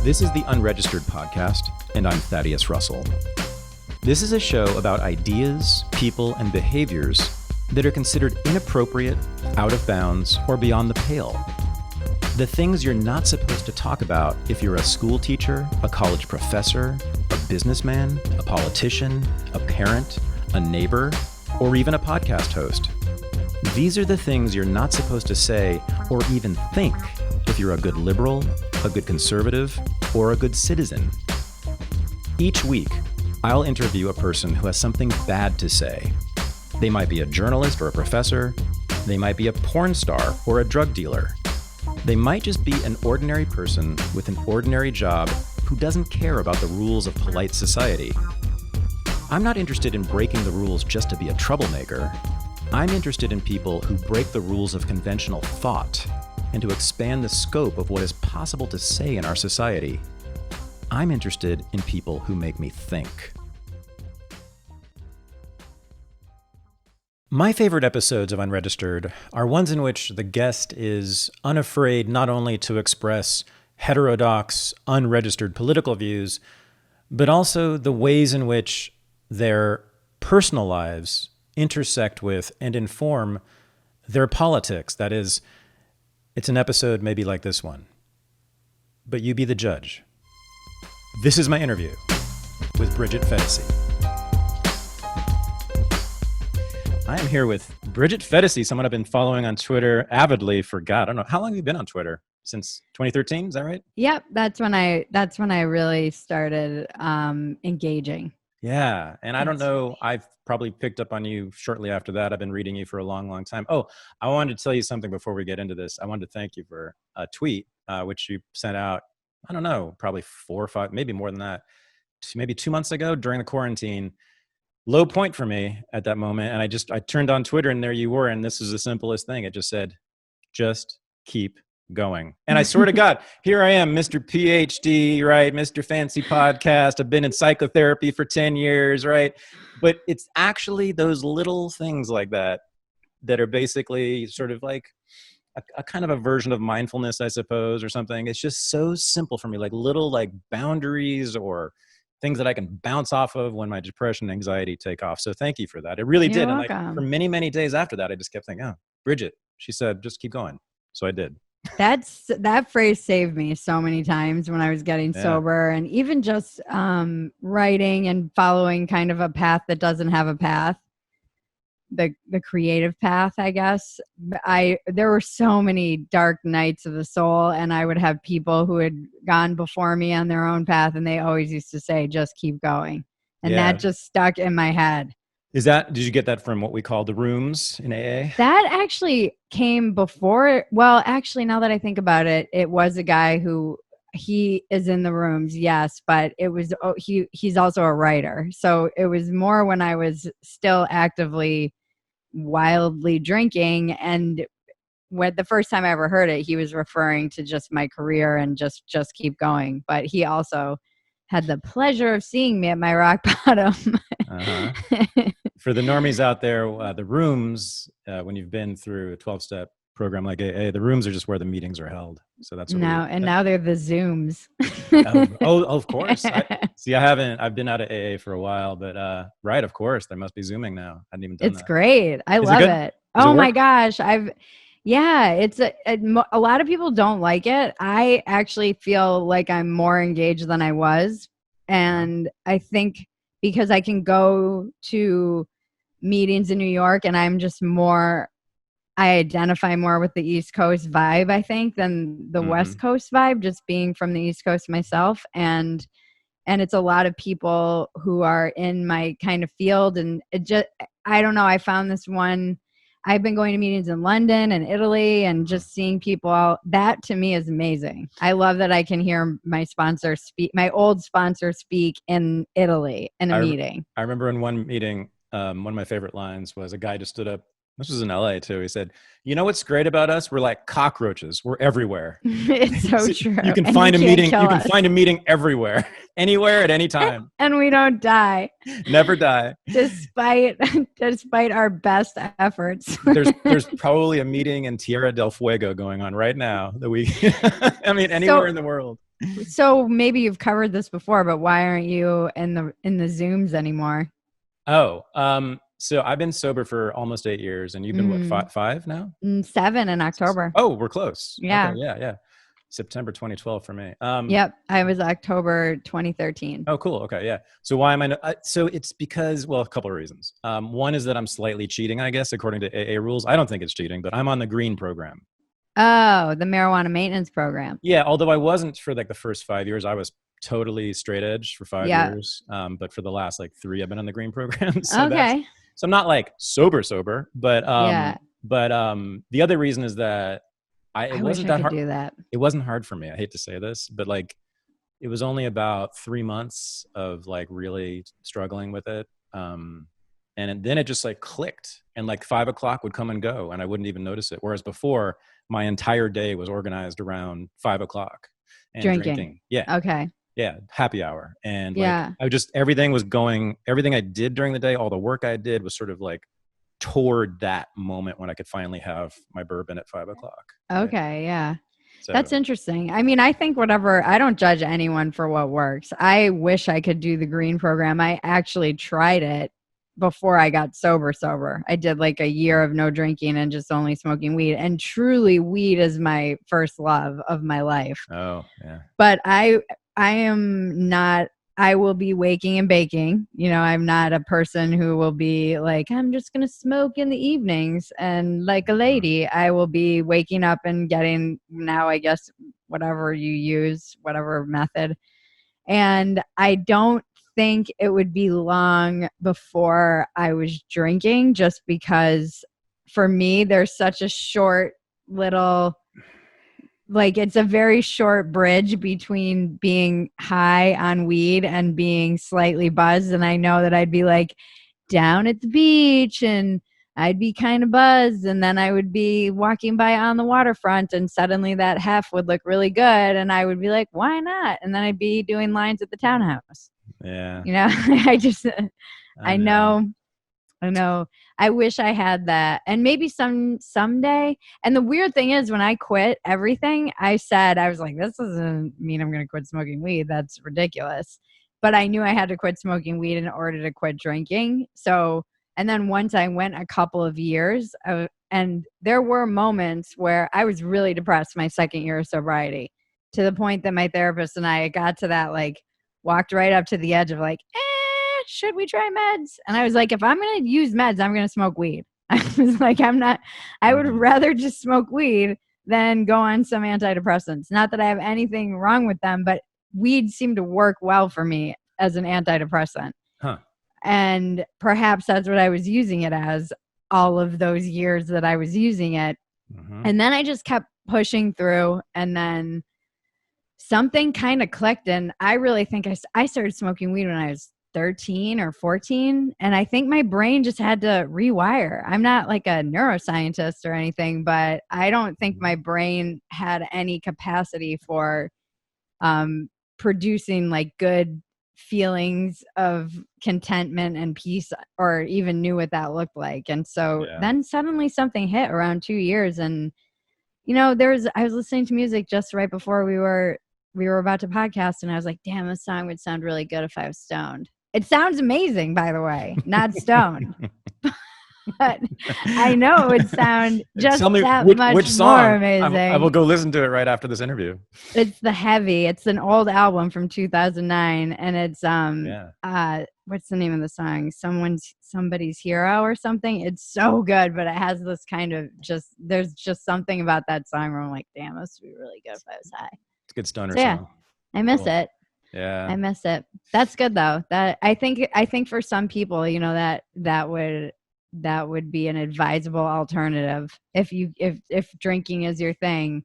This is the Unregistered podcast, and I'm Thaddeus Russell. This is a show about ideas, people, and behaviors that are considered inappropriate, out of bounds, or beyond the pale. The things you're not supposed to talk about if you're a school teacher, a college professor, a businessman, a politician, a parent, a neighbor, or even a podcast host. These are the things you're not supposed to say or even think if you're a good liberal, a good conservative, or a good citizen. Each week, I'll interview a person who has something bad to say. They might be a journalist or a professor. They might be a porn star or a drug dealer. They might just be an ordinary person with an ordinary job who doesn't care about the rules of polite society. I'm not interested in breaking the rules just to be a troublemaker. I'm interested in people who break the rules of conventional thought and to expand the scope of what is possible to say in our society. I'm interested in people who make me think. My favorite episodes of Unregistered are ones in which the guest is unafraid not only to express heterodox, unregistered political views, but also the ways in which their personal lives intersect with and inform their politics. That is, it's an episode maybe like this one. But you be the judge. This is my interview with Bridget Phetasy. I am here with Bridget Phetasy, someone I've been following on Twitter avidly for, God, I don't know. How long have you been on Twitter? Since 2013, is that right? Yep, that's when I really started engaging. Yeah, and I don't know, I've probably picked up on you shortly after that. I've been reading you for a long, long time. Oh, I wanted to tell you something before we get into this. I wanted to thank you for a tweet, which you sent out, I don't know, probably 4 or 5, maybe more than that, maybe 2 months ago during the quarantine. Low point for me at that moment. And I turned on Twitter and there you were. And this is the simplest thing. It just said, just keep going. And I swear to God, here I am, Mr. PhD, right? Mr. Fancy Podcast. I've been in psychotherapy for 10 years, right? But it's actually those little things like that that are basically sort of like a kind of a version of mindfulness, I suppose, or something. It's just so simple for me, like little like boundaries or things that I can bounce off of when my depression and anxiety take off. So thank you for that. It really You're did. welcome. And like for many, many days after that, I just kept thinking, oh, Bridget, she said, just keep going. So I did. That phrase saved me so many times when I was getting sober, and even just writing and following kind of a path that doesn't have a path, the creative path, I guess. There were so many dark nights of the soul, and I would have people who had gone before me on their own path, and they always used to say, just keep going. And that just stuck in my head. Did you get that from what we call the rooms in AA? That actually came before. Well, actually, now that I think about it, it was a guy who he is in the rooms. Yes. But it was, he's also a writer. So it was more when I was still actively wildly drinking. And when the first time I ever heard it, he was referring to just my career and just keep going. But he also had the pleasure of seeing me at my rock bottom. Uh-huh. For the normies out there, the rooms, when you've been through a 12-step program like AA, the rooms are just where the meetings are held. So that's what now they're the Zooms. Of course. I've been out of AA for a while, but right, of course, there must be Zooming now. I hadn't even done that. It's great. I love it. Oh my gosh. It's a lot of people don't like it. I actually feel like I'm more engaged than I was. And I think because I can go to meetings in New York and I identify more with the East Coast vibe, I think, than the West Coast vibe, just being from the East Coast myself. And it's a lot of people who are in my kind of field. And I don't know, I found this one. I've been going to meetings in London and Italy and just seeing people. That to me is amazing. I love that I can hear my old sponsor speak in Italy in a meeting. I remember in one meeting, one of my favorite lines was a guy just stood up. This was in LA too. He said, you know what's great about us? We're like cockroaches. We're everywhere. It's so true. You can find a meeting. You can find a meeting everywhere, anywhere at any time. And we don't die. Never die. Despite our best efforts. There's probably a meeting in Tierra del Fuego going on right now that we, I mean, anywhere in the world. So maybe you've covered this before, but why aren't you in the Zooms anymore? Oh, so I've been sober for almost 8 years, and you've been what, five now? 7 in October. Oh, we're close. Yeah. Okay, yeah. September 2012 for me. Yep, I was October 2013. Oh, cool. Okay, yeah. So why am I? So it's because, well, a couple of reasons. One is that I'm slightly cheating, I guess, according to AA rules. I don't think it's cheating, but I'm on the green program. Oh, the marijuana maintenance program. Yeah, although I wasn't for like the first 5 years. I was totally straight edge for 5 years. But for the last like 3, I've been on the green program. So Okay. so I'm not like sober, but Yeah. the other reason is that it I wish wasn't I that could hard. do that. It wasn't hard for me. I hate to say this, but like it was only about 3 months of like really struggling with it. And then it just like clicked, and like 5 o'clock would come and go and I wouldn't even notice it. Whereas before, my entire day was organized around 5 o'clock and drinking. Yeah. Okay. Yeah. Happy hour. And Yeah. like, everything I did during the day, all the work I did was sort of like toward that moment when I could finally have my bourbon at 5 o'clock. Okay. Right? Yeah. So That's interesting. I mean, I think I don't judge anyone for what works. I wish I could do the green program. I actually tried it before I got sober. I did like a year of no drinking and just only smoking weed. And truly, weed is my first love of my life. Oh, yeah. But I am not. I will be waking and baking. I'm not a person who will be like, I'm just going to smoke in the evenings. And like a lady, I will be waking up and getting, now I guess, whatever you use, whatever method. And I don't think it would be long before I was drinking, just because for me, there's such a short little, like, it's a very short bridge between being high on weed and being slightly buzzed. And I know that I'd be like down at the beach and I'd be kind of buzzed, and then I would be walking by on the waterfront and suddenly that hef would look really good and I would be like, why not? And then I'd be doing lines at the townhouse. Yeah. I know. I wish I had that. And maybe someday. And the weird thing is, when I quit everything, I was like, this doesn't mean I'm going to quit smoking weed. That's ridiculous. But I knew I had to quit smoking weed in order to quit drinking. So, and then once I went a couple of years, and there were moments where I was really depressed my second year of sobriety, to the point that my therapist and I got to that, like, walked right up to the edge of like, should we try meds? And I was like, if I'm going to use meds, I'm going to smoke weed. I was like, I would rather just smoke weed than go on some antidepressants. Not that I have anything wrong with them, but weed seemed to work well for me as an antidepressant. Huh. And perhaps that's what I was using it as all of those years that I was using it. Mm-hmm. And then I just kept pushing through, and then something kind of clicked. And I really think I started smoking weed when I was 13 or 14. And I think my brain just had to rewire. I'm not like a neuroscientist or anything, but I don't think my brain had any capacity for producing like good feelings of contentment and peace, or even knew what that looked like. And so then suddenly something hit around 2 years. And, I was listening to music just right before we were about to podcast, and I was like, damn, this song would sound really good if I was stoned. It sounds amazing, by the way, not stoned. But I know it would sound just Tell me which song. More amazing. I will go listen to it right after this interview. It's The Heavy. It's an old album from 2009, and it's what's the name of the song? Somebody's Hero or something. It's so good, but it has this kind of there's just something about that song where I'm like, damn, this would be really good if I was high. It's a good stoner song. I miss it. Yeah, I miss it. That's good though. That I think for some people, that would be an advisable alternative if drinking is your thing,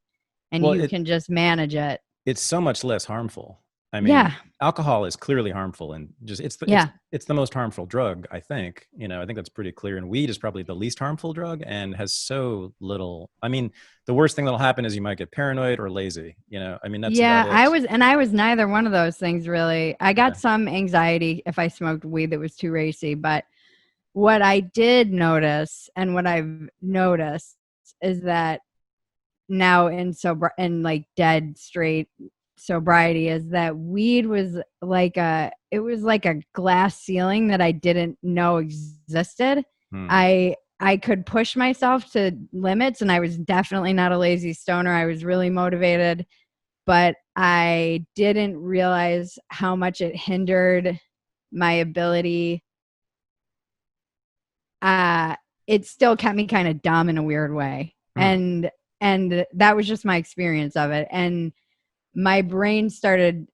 and you can just manage it. It's so much less harmful. I mean, alcohol is clearly harmful, and just it's the most harmful drug, I think. I think that's pretty clear. And weed is probably the least harmful drug, and has so little. I mean, the worst thing that'll happen is you might get paranoid or lazy. I mean, that's about it. I was neither one of those things really. I got some anxiety if I smoked weed that was too racy, but what I did notice, and what I've noticed, is that now in like dead straight sobriety is that weed was like a glass ceiling that I didn't know existed. I could push myself to limits, and I was definitely not a lazy stoner. I was really motivated, but I didn't realize how much it hindered my ability. It still kept me kind of dumb in a weird way. And that was just my experience of it. And my brain started,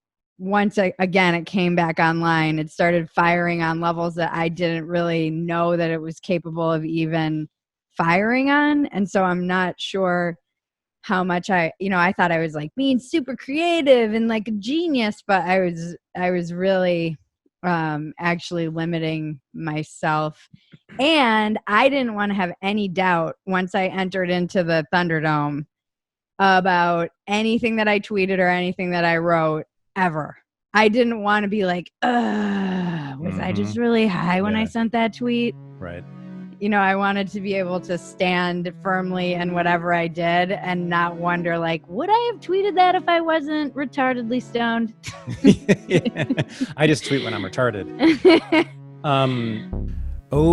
again, it came back online. It started firing on levels that I didn't really know that it was capable of even firing on. And so I'm not sure how much I thought I was like being super creative and like a genius, but I was really actually limiting myself. And I didn't want to have any doubt once I entered into the Thunderdome about anything that I tweeted or anything that I wrote ever. I didn't want to be like, was I just really high when I sent that tweet? Right. I wanted to be able to stand firmly in whatever I did and not wonder, like, would I have tweeted that if I wasn't retardedly stoned? I just tweet when I'm retarded.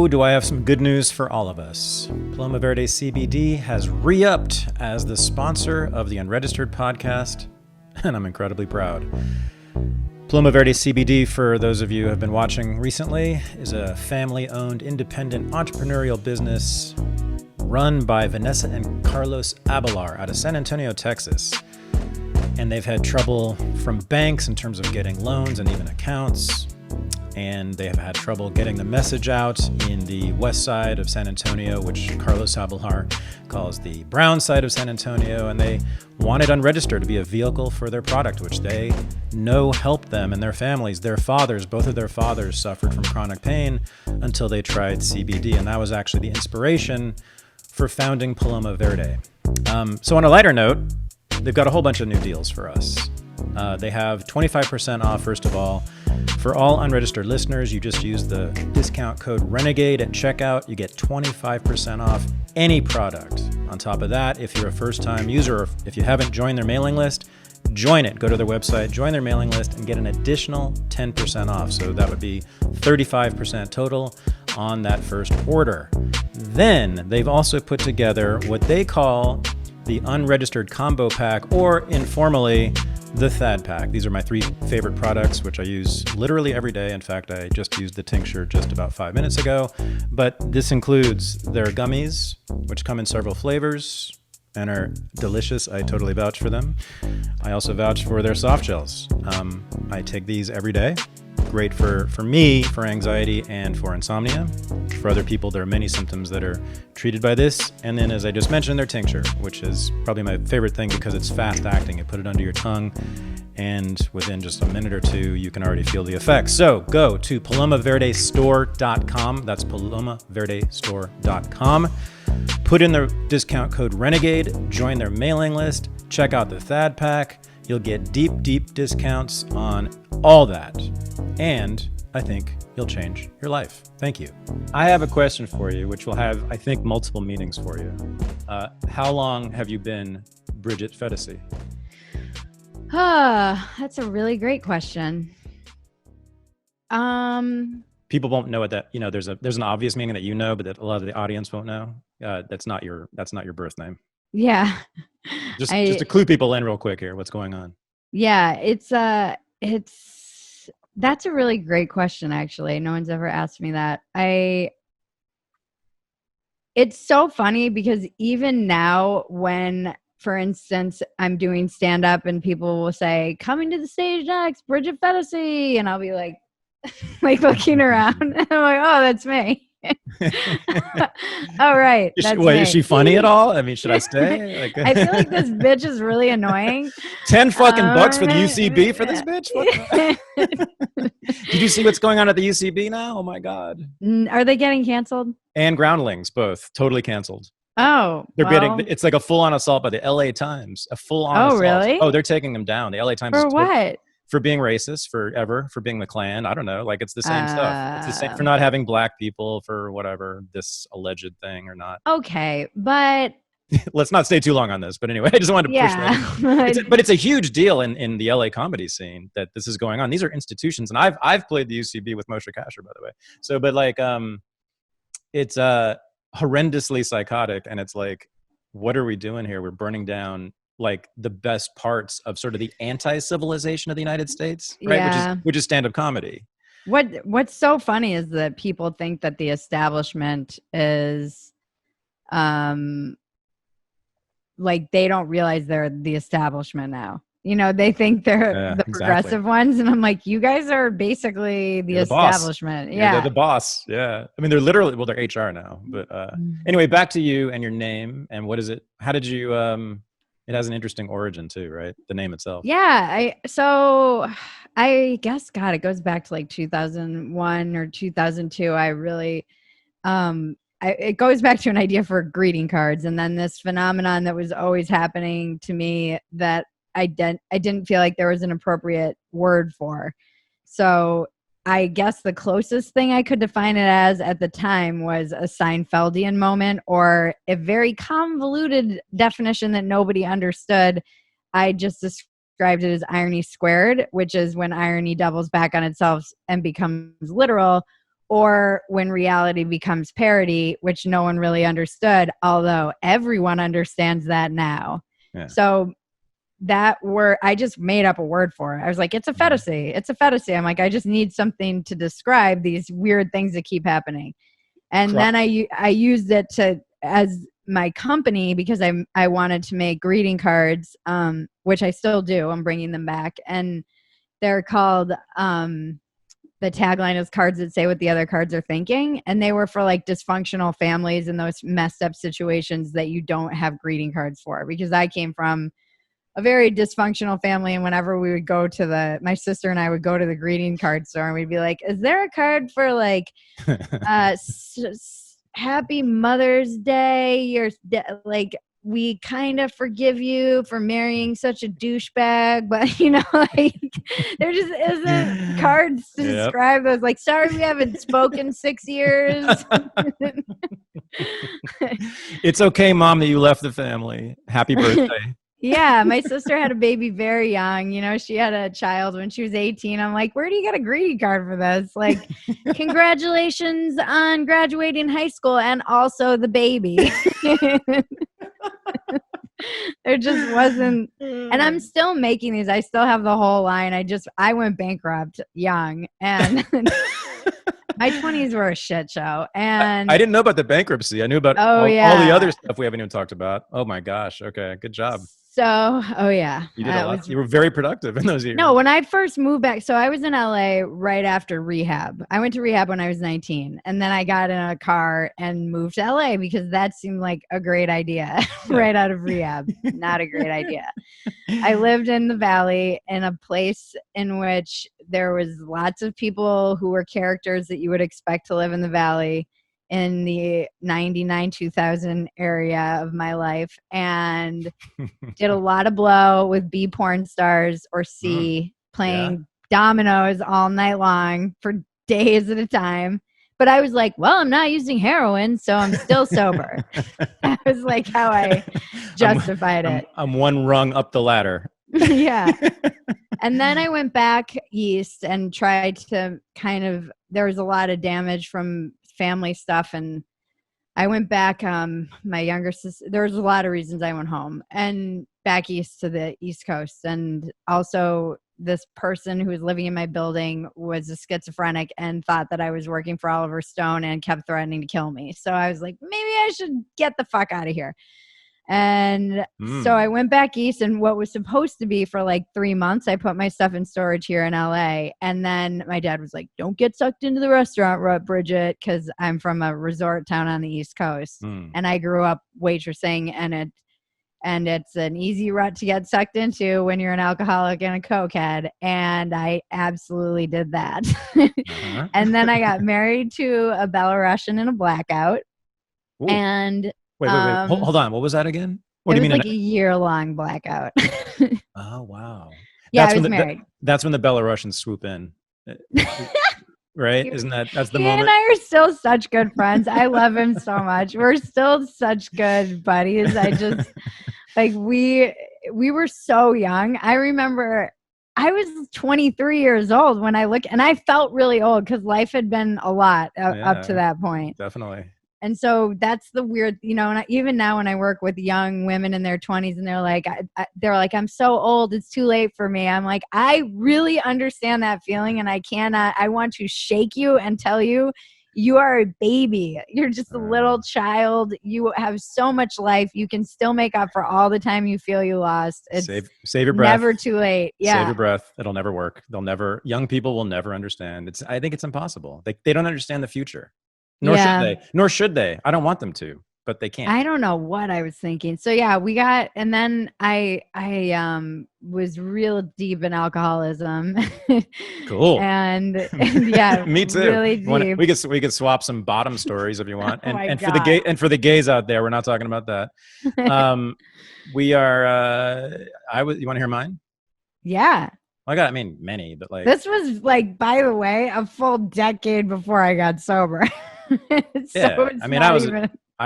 Do I have some good news for all of us? Paloma Verde CBD has re-upped as the sponsor of the Unregistered podcast, and I'm incredibly proud. Paloma Verde CBD, for those of you who have been watching recently, is a family-owned, independent, entrepreneurial business run by Vanessa and Carlos Abelar out of San Antonio, Texas. And they've had trouble from banks in terms of getting loans and even accounts. And they have had trouble getting the message out in the west side of San Antonio, which Carlos Abelar calls the brown side of San Antonio. And they wanted Unregistered to be a vehicle for their product, which they know helped them and their families. Both of their fathers suffered from chronic pain until they tried CBD. And that was actually the inspiration for founding Paloma Verde. So on a lighter note, they've got a whole bunch of new deals for us. They have 25% off, first of all. For all unregistered listeners, you just use the discount code RENEGADE at checkout. You get 25% off any product. On top of that, if you're a first-time user or if you haven't joined their mailing list, join it. Go to their website, join their mailing list, and get an additional 10% off. So that would be 35% total on that first order. Then they've also put together what they call the Unregistered Combo Pack, or informally, the Thad Pack. These are my 3 favorite products, which I use literally every day. In fact, I just used the tincture just about 5 minutes ago. But this includes their gummies, which come in several flavors and are delicious. I totally vouch for them. I also vouch for their soft gels. I take these every day. Great for me, for anxiety and for insomnia. For other people, there are many symptoms that are treated by this. And then, as I just mentioned, their tincture, which is probably my favorite thing because it's fast acting. You put it under your tongue, and within just a minute or two, you can already feel the effects. So go to palomaverdestore.com. That's palomaverdestore.com. Put in the discount code RENEGADE, join their mailing list, check out the Thad Pack. You'll get deep, deep discounts on all that. And I think you'll change your life. Thank you. I have a question for you, which will have, I think, multiple meanings for you. How long have you been Bridget Phetasy? That's a really great question. People won't know what that, there's an obvious meaning that you know, but that a lot of the audience won't know. That's not your birth name. Yeah. Just to clue people in real quick here, what's going on? Yeah, that's a really great question, actually. No one's ever asked me that. It's so funny because even now when, for instance, I'm doing stand-up and people will say, coming to the stage next, Bridget Phetasy, and I'll be like looking around and I'm like, oh, that's me. All right. Is she funny at all? I mean, should I stay? I feel like this bitch is really annoying. 10 fucking bucks for the UCB for this bitch? Did you see what's going on at the UCB now? Oh my God. Are they getting canceled? And Groundlings, both totally canceled. Oh, it's like a full-on assault by the LA Times. A full-on assault. Really? Oh, they're taking them down. The LA Times. For what? For being racist, for being the Klan. I don't know. Like, it's the same stuff. It's the same for not having black people, for whatever, this alleged thing or not. Okay. But let's not stay too long on this. But anyway, I just wanted to push that. But it's a huge deal in the LA comedy scene that this is going on. These are institutions, and I've played the UCB with Moshe Kasher, by the way. So, but like, it's horrendously psychotic, and it's like, what are we doing here? We're burning down like the best parts of sort of the anti-civilization of the United States, right? Yeah. Which is stand-up comedy. What's so funny is that people think that the establishment is like they don't realize they're the establishment now. You know, they think they're the progressive ones, and I'm like, you guys are basically the establishment. Yeah, they're the boss. Yeah, I mean, they're literally, well, they're HR now. But anyway, back to you and your name, and what is it? How did you? It has an interesting origin too, right? The name itself. Yeah, I guess, God, it goes back to like 2001 or 2002. I really, it goes back to an idea for greeting cards, and then this phenomenon that was always happening to me that I didn't feel like there was an appropriate word for. So I guess the closest thing I could define it as at the time was a Seinfeldian moment, or a very convoluted definition that nobody understood. I just described it as irony squared, which is when irony doubles back on itself and becomes literal, or when reality becomes parody, which no one really understood, although everyone understands that now. Yeah. So that word, I just made up a word for it. I was like, it's a Phetasy. It's a Phetasy. I'm like, I just need something to describe these weird things that keep happening. And then I used it as my company because I wanted to make greeting cards, which I still do. I'm bringing them back. And they're called, the tagline is cards that say what the other cards are thinking. And they were for like dysfunctional families and those messed up situations that you don't have greeting cards for, because I came from a very dysfunctional family. And whenever we would go to my sister and I would go to the greeting card store, and we'd be like, is there a card for like, happy Mother's Day? Like, we kind of forgive you for marrying such a douchebag, but you know, like there just isn't cards to describe those. Like, sorry, we haven't spoken 6 years. It's okay, Mom, that you left the family. Happy birthday. Yeah, my sister had a baby very young. You know, she had a child when she was 18. I'm like, where do you get a greeting card for this? Like, congratulations on graduating high school and also the baby. There just wasn't, and I'm still making these. I still have the whole line. I went bankrupt young, and my 20s were a shit show. And I didn't know about the bankruptcy. I knew about all the other stuff we haven't even talked about. Oh my gosh. Okay. Good job. So, you did a lot. You were very productive in those years. No, when I first moved back, so I was in LA right after rehab. I went to rehab when I was 19, and then I got in a car and moved to LA because that seemed like a great idea right out of rehab. Not a great idea. I lived in the Valley in a place in which there was lots of people who were characters that you would expect to live in the Valley in the 99-2000 area of my life, and did a lot of blow with B porn stars or C, playing dominoes all night long for days at a time. But I was like, well, I'm not using heroin, so I'm still sober. That was like how I justified it. I'm one rung up the ladder. Yeah. And then I went back east and tried to there was a lot of damage from family stuff, and I went back. My younger sister, there was a lot of reasons I went home and back east to the East Coast. And also this person who was living in my building was a schizophrenic and thought that I was working for Oliver Stone and kept threatening to kill me. So I was like, maybe I should get the fuck out of here. And so I went back east, and what was supposed to be for like 3 months, I put my stuff in storage here in LA. And then my dad was like, don't get sucked into the restaurant rut, Bridget, because I'm from a resort town on the East Coast. And I grew up waitressing, and it's an easy rut to get sucked into when you're an alcoholic and a cokehead. And I absolutely did that. And then I got married to a Belarusian in a blackout. Ooh. And Wait. Hold on. What was that again? What do you mean? Like a year-long blackout. Oh, wow. Yeah, I was married. That's when the Belarusians swoop in. right? Isn't that's the He and moment? I are still such good friends. I love him so much. We're still such good buddies. I just like we were so young. I remember I was 23 years old when I look, and I felt really old because life had been a lot up to Yeah, that point. definitely. And so that's the weird, and even now when I work with young women in their 20s and they're like, I'm so old, it's too late for me. I'm like, I really understand that feeling, and I want to shake you and tell you, you are a baby. You're just a little child. You have so much life. You can still make up for all the time you feel you lost. It's Save your breath. never too late. Yeah. Save your breath. It'll never work. Young people will never understand. I think it's impossible. They don't understand the future. Nor should they. I don't want them to, but they can't. I don't know what I was thinking. So yeah, and then I was real deep in alcoholism. Cool. and yeah, me too. Really deep. We could swap some bottom stories if you want. Oh And for the gays out there, we're not talking about that. We are you want to hear mine? Yeah. I mean many, but like this was like, by the way, a full decade before I got sober. So I mean, I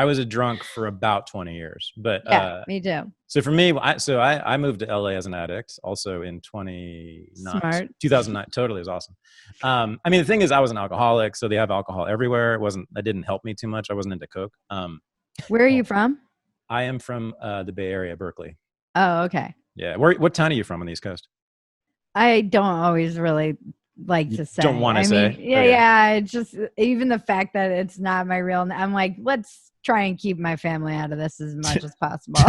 was a drunk for about 20 years, but yeah, me too. So for me, I moved to LA as an addict, also in 2009. Totally, it was awesome. I mean, the thing is, I was an alcoholic, so they have alcohol everywhere. That didn't help me too much. I wasn't into coke. Where are you from? I am from the Bay Area, Berkeley. Oh, okay. Yeah. What town are you from on the East Coast? I don't always really like to say. Don't want to say. Yeah. It's just even the fact that it's not my real name. I'm like, let's try and keep my family out of this as much as possible.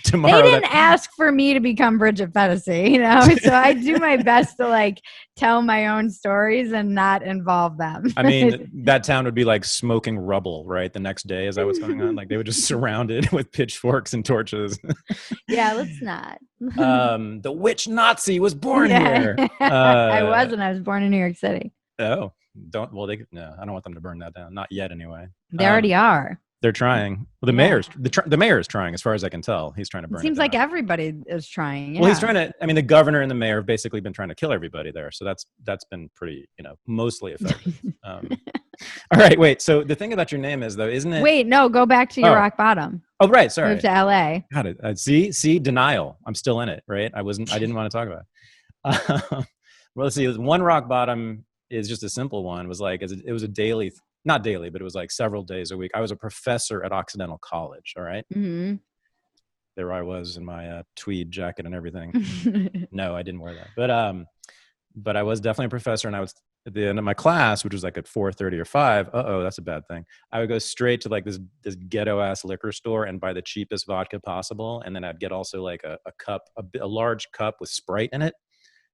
Tomorrow, they didn't ask for me to become Bridget Phetasy, so I do my best to like tell my own stories and not involve them. I mean, that town would be like smoking rubble, right? The next day, is that what's going on? Like they would just surround it with pitchforks and torches. Yeah, let's not. The witch Nazi was born here. I wasn't. I was born in New York City. Oh, I don't want them to burn that down. Not yet, anyway. They already are. They're trying. Well, the mayor is trying, as far as I can tell. He's trying to burn it. Seems like everybody is trying. Yeah. Well, he's trying to. I mean, the governor and the mayor have basically been trying to kill everybody there. So that's been pretty, mostly effective. All right, wait. So the thing about your name is, though, isn't it? Wait, no. Go back to your rock bottom. Oh, right. Sorry. Moved to LA. Got it. See, denial. I'm still in it, right? I didn't want to talk about it. Well, let's see. One rock bottom is just a simple one. It was a daily. Not daily, but it was like several days a week. I was a professor at Occidental College. All right. Mm-hmm. There I was in my tweed jacket and everything. No, I didn't wear that. But I was definitely a professor, and I was at the end of my class, which was like at 4:30 or 5. That's a bad thing. I would go straight to like this ghetto ass liquor store and buy the cheapest vodka possible, and then I'd get also like a cup, a large cup with Sprite in it,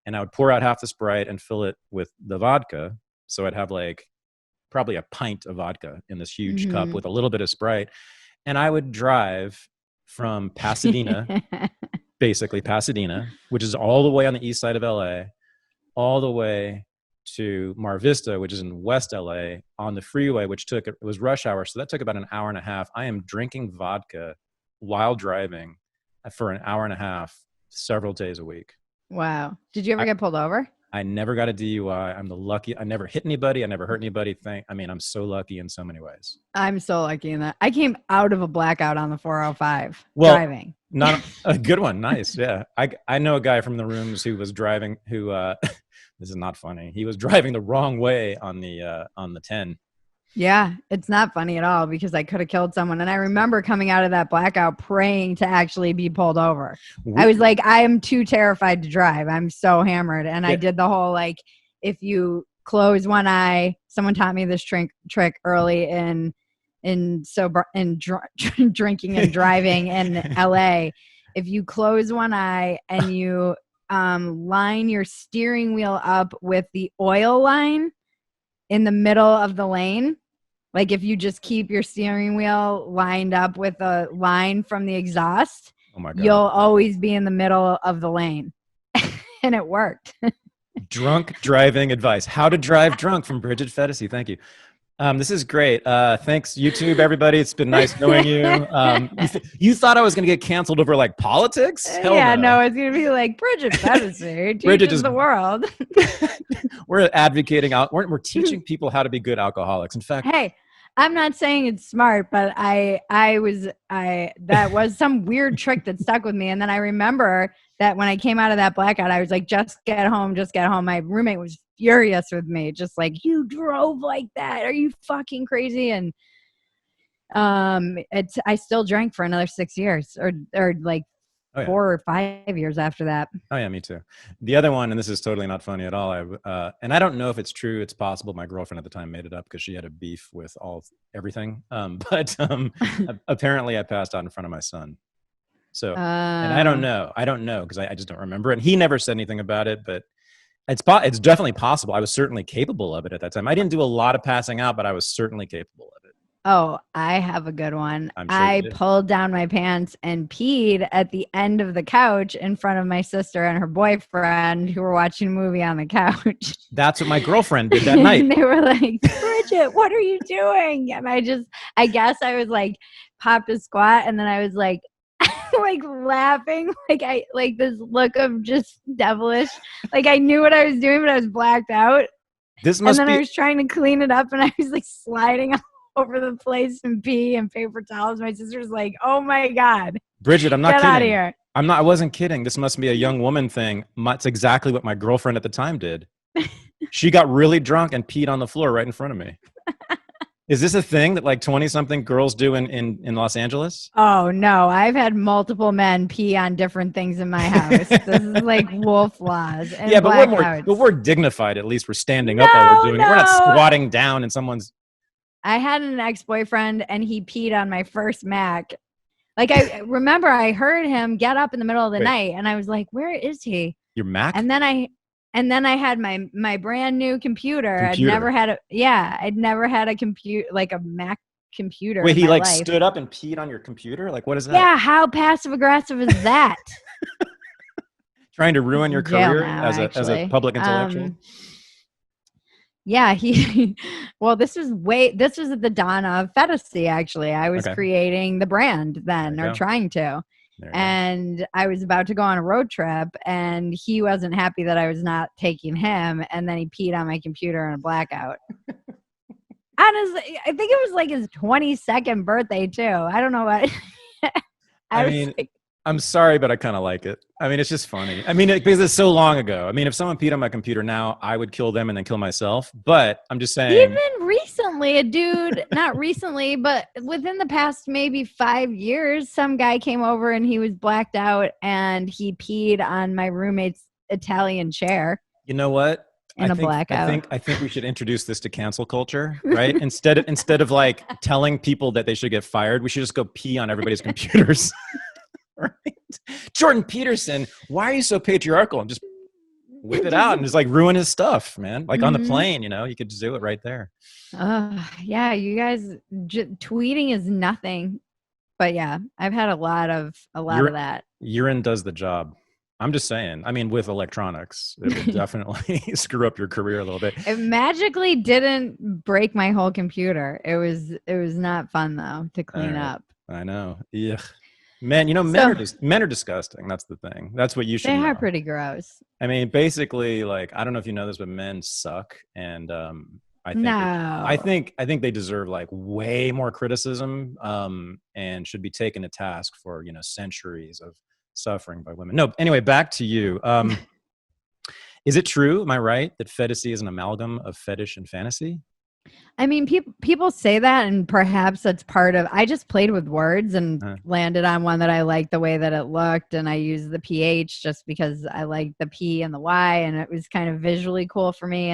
and I would pour out half the Sprite and fill it with the vodka. So I'd have like probably a pint of vodka in this huge cup with a little bit of Sprite. And I would drive from Pasadena, basically Pasadena, which is all the way on the east side of LA, all the way to Mar Vista, which is in West LA, on the freeway, it was rush hour. So that took about an hour and a half. I am drinking vodka while driving for an hour and a half, several days a week. Wow. Did you ever get pulled over? I never got a DUI. I never hit anybody. I never hurt anybody. I'm so lucky in so many ways. I'm so lucky in that. I came out of a blackout on the 405 driving. Not a good one. Nice. Yeah. I know a guy from the rooms who was driving, this is not funny. He was driving the wrong way on the 10. Yeah, it's not funny at all because I could have killed someone. And I remember coming out of that blackout praying to actually be pulled over. I was like, I am too terrified to drive. I'm so hammered. And I did the whole, like, if you close one eye, someone taught me this trick early in drinking and driving in LA. If you close one eye and you line your steering wheel up with the oil line in the middle of the lane, like if you just keep your steering wheel lined up with a line from the exhaust, oh my God, you'll always be in the middle of the lane. And it worked. Drunk driving advice. How to drive drunk from Bridget Phetasy. Thank you. This is great. Thanks, YouTube, everybody. It's been nice knowing you. You thought I was going to get canceled over like politics? Hell Yeah, no. no, it's gonna be like Bridget Phetasy Bridget teaches just the world. we're advocating out. We're teaching people how to be good alcoholics. In fact, Hey, I'm not saying it's smart, but I that was some weird trick that stuck with me. And then I remember that when I came out of that blackout, I was like, just get home, just get home. My roommate was furious with me, just like, you drove like that. Are you fucking crazy? And it's I still drank for another 6 years or like oh yeah. 4 or 5 years after that. Oh yeah, me too. The other one, and this is totally not funny at all. And I don't know if it's true. It's possible. My girlfriend at the time made it up because she had a beef with everything. But apparently, I passed out in front of my son. So, and I don't know. I don't know because I just don't remember it. And he never said anything about it. But it's definitely possible. I was certainly capable of it at that time. I didn't do a lot of passing out, but I was certainly capable of it. Oh, I have a good one. I'm sure I you did. pulled down my pants and peed at the end of the couch in front of my sister and her boyfriend who were watching a movie on the couch. That's what my girlfriend did that night. And they were like, Bridget, what are you doing? And I guess I was like, popped a squat and then I was like, like laughing, like this look of just devilish. Like I knew what I was doing, but I was blacked out. This must And then be. I was trying to clean it up and I was like sliding over the place and pee and paper towels. My sister's like, "Oh my God, Bridget, I'm not get kidding. out of here." I wasn't kidding. This must be a young woman thing. It's exactly what my girlfriend at the time did. She got really drunk and peed on the floor right in front of me. Is this a thing that like 20-something girls do in Los Angeles? Oh no, I've had multiple men pee on different things in my house. This is like wolf laws and Yeah, blackouts. but we're dignified. At least we're standing up while we're doing it. We're not squatting down in someone's. I had an ex-boyfriend and he peed on my first Mac. Like I remember I heard him get up in the middle of the night and I was like, where is he? Your Mac? And then I had my brand new computer. I'd never had a computer, like a Mac computer. Wait, in he my like life. stood up and peed on your computer? Like, what is that? Yeah, how passive aggressive is that? Trying to ruin your career now, as a public intellectual? Yeah, well, this was at the dawn of Phetasy, actually. I was creating the brand then, or trying to. And I was about to go on a road trip and he wasn't happy that I was not taking him. And then he peed on my computer in a blackout. Honestly, I think it was like his 22nd birthday too. I don't know what. I mean, I'm sorry, but I kind of like it. I mean, it's just funny. I mean, because it's so long ago. I mean, if someone peed on my computer now, I would kill them and then kill myself. But I'm just saying. Even recently, a dude, not recently, but within the past maybe 5 years, some guy came over and he was blacked out and he peed on my roommate's Italian chair. You know what? Blackout. I think we should introduce this to cancel culture, right? Instead of like telling people that they should get fired, we should just go pee on everybody's computers. Right? Jordan Peterson, why are you so patriarchal? And just whip it out and just like ruin his stuff, man. Like on the plane, you could just do it right there. Yeah, you guys tweeting is nothing. But yeah, I've had a lot of that. Urine does the job. I'm just saying. I mean, with electronics, it would definitely screw up your career a little bit. It magically didn't break my whole computer. It was not fun though to clean up. I know. Yeah. Men, men are disgusting. That's the thing. That's what you should know. They are pretty gross. I mean, basically, like, I don't know if you know this, but men suck. And I think they deserve like way more criticism and should be taken to task for, centuries of suffering by women. No, anyway, back to you. Is it true, am I right, that Phetasy is an amalgam of fetish and fantasy? I mean, people say that, and perhaps that's part of. I just played with words and landed on one that I liked the way that it looked, and I used the PH just because I liked the P and the Y, and it was kind of visually cool for me.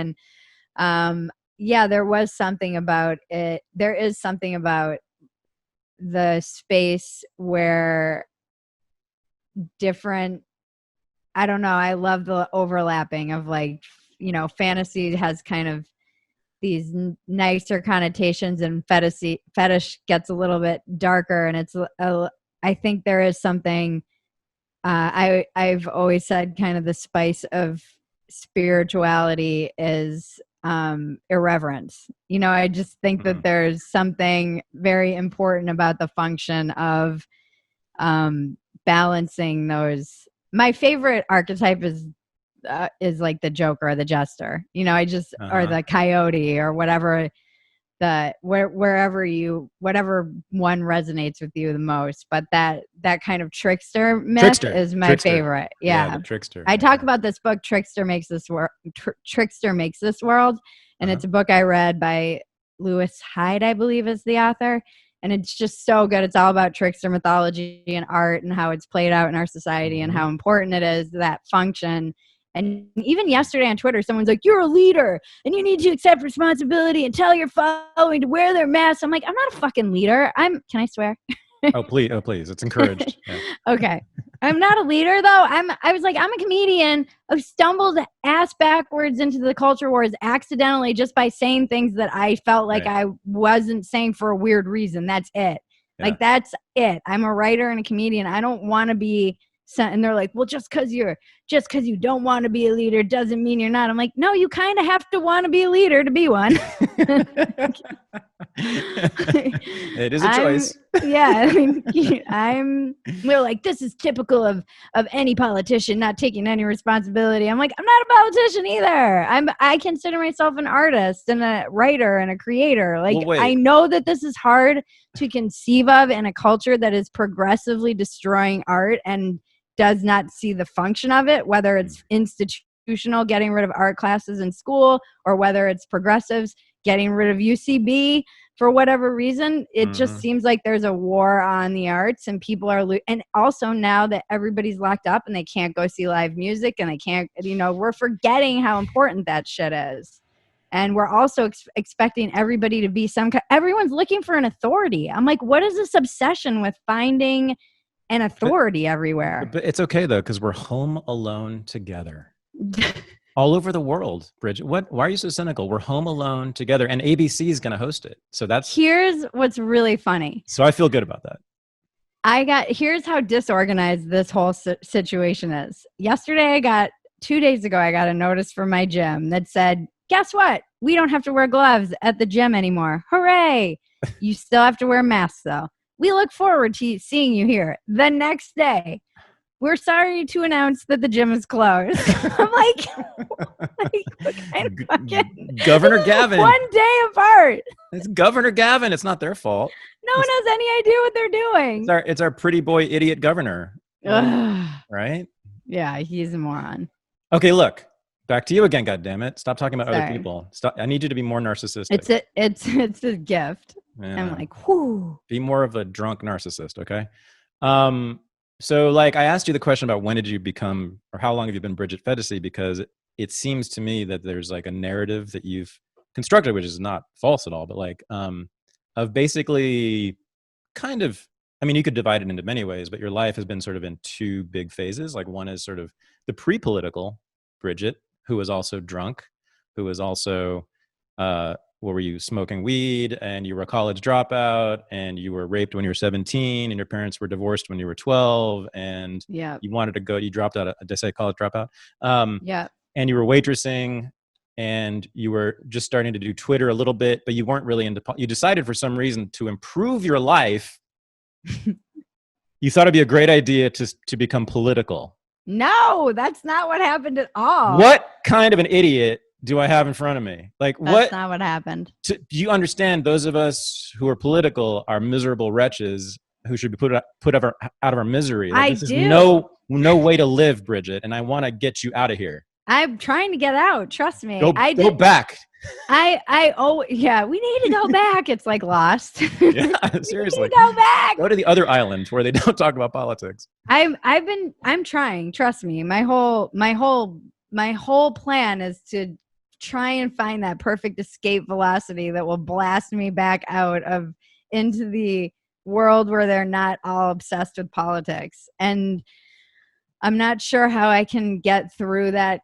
And yeah, there was something about it. There is something about the space where different. I don't know. I love the overlapping of like, fantasy has kind of these nicer connotations and fetish gets a little bit darker. And I think there is something, I've always said kind of the spice of spirituality is irreverence. You know, I just think that there's something very important about the function of balancing those. My favorite archetype is like the Joker or the Jester. You know, or the Coyote or whatever. Whatever one resonates with you the most, but that kind of trickster myth is my favorite. Yeah, the trickster. I talk about this book, Trickster Makes This World, and it's a book I read by Lewis Hyde, I believe, is the author, and it's just so good. It's all about trickster mythology and art and how it's played out in our society and how important it is, that function. And even yesterday on Twitter, someone's like, you're a leader and you need to accept responsibility and tell your following to wear their masks. I'm like, I'm not a fucking leader. Can I swear? Oh, please. It's encouraged. Yeah. Okay. I'm not a leader though. I was like, I'm a comedian who stumbled ass backwards into the culture wars accidentally just by saying things that I felt like I wasn't saying for a weird reason. That's it. Yeah. Like, that's it. I'm a writer and a comedian. I don't want to be. And they're like, well, just because you don't want to be a leader doesn't mean you're not. I'm like, no, you kind of have to want to be a leader to be one. It is a choice. Yeah, I mean, we're like, this is typical of any politician not taking any responsibility. I'm like, I'm not a politician either. I consider myself an artist and a writer and a creator. Like, I know that this is hard to conceive of in a culture that is progressively destroying art and does not see the function of it, whether it's institutional, getting rid of art classes in school, or whether it's progressives getting rid of UCB for whatever reason. It just seems like there's a war on the arts, and people are and also now that everybody's locked up and they can't go see live music and they can't, we're forgetting how important that shit is. And we're also expecting everybody to be everyone's looking for an authority. I'm like, what is this obsession with finding an authority everywhere? But it's okay though, because we're home alone together. All over the world, Bridget. Why are you so cynical? We're home alone together, and ABC is going to host it. So here's what's really funny. So I feel good about that. Here's how disorganized this whole situation is. 2 days ago, I got a notice from my gym that said, guess what? We don't have to wear gloves at the gym anymore. Hooray. You still have to wear masks though. We look forward to seeing you here. The next day, we're sorry to announce that the gym is closed. I'm like what kind of fucking Governor Gavin. One day apart. It's Governor Gavin. It's not their fault. No one has any idea what they're doing. It's our pretty boy idiot governor. Right? Yeah, he's a moron. Okay, look. Back to you again, goddammit. Stop talking about other people. Stop. I need you to be more narcissistic. It's a gift. Yeah. I'm like, whoo. Be more of a drunk narcissist, okay? So like I asked you the question about when did you become, or how long have you been Bridget Phetasy, because it seems to me that there's like a narrative that you've constructed, which is not false at all, but like of basically kind of, I mean, you could divide it into many ways, but your life has been sort of in two big phases. Like one is sort of the pre-political Bridget, who was also drunk, who was also, were you smoking weed, and you were a college dropout, and you were raped when you were 17, and your parents were divorced when you were 12, and you wanted to go, you dropped out, did I say college dropout? And you were waitressing, and you were just starting to do Twitter a little bit, but you weren't really you decided for some reason to improve your life. You thought it'd be a great idea to become political. No, that's not what happened at all. What kind of an idiot do I have in front of me? Like, that's not what happened. Do you understand? Those of us who are political are miserable wretches who should be put out of our misery. Like, this is no way to live, Bridget, and I want to get you out of here. I'm trying to get out. Trust me. Go back. We need to go back. It's like Lost. Yeah, seriously. Go back. Go to the other island where they don't talk about politics. I'm trying. Trust me. My whole plan is to try and find that perfect escape velocity that will blast me back into the world where they're not all obsessed with politics. And I'm not sure how I can get through that,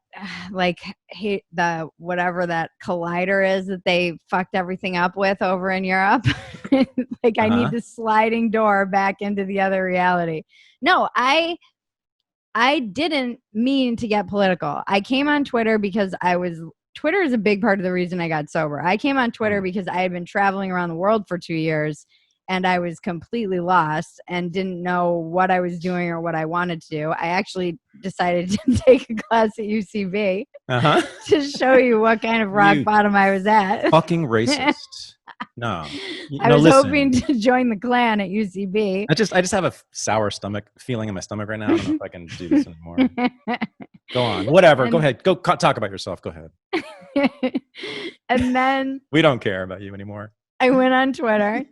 whatever that collider is that they fucked everything up with over in Europe. I need the sliding door back into the other reality. No, I didn't mean to get political. I came on Twitter because I was Twitter is a big part of the reason I got sober. I came on Twitter because I had been traveling around the world for 2 years and I was completely lost and didn't know what I was doing or what I wanted to do. I actually decided to take a class at UCB to show you what kind of rock bottom I was at. Fucking racist. No. I was hoping to join the Klan at UCB. I just have a sour stomach feeling in my stomach right now. I don't know if I can do this anymore. Go on. Whatever. Go ahead. Go talk about yourself. Go ahead. And then we don't care about you anymore. I went on Twitter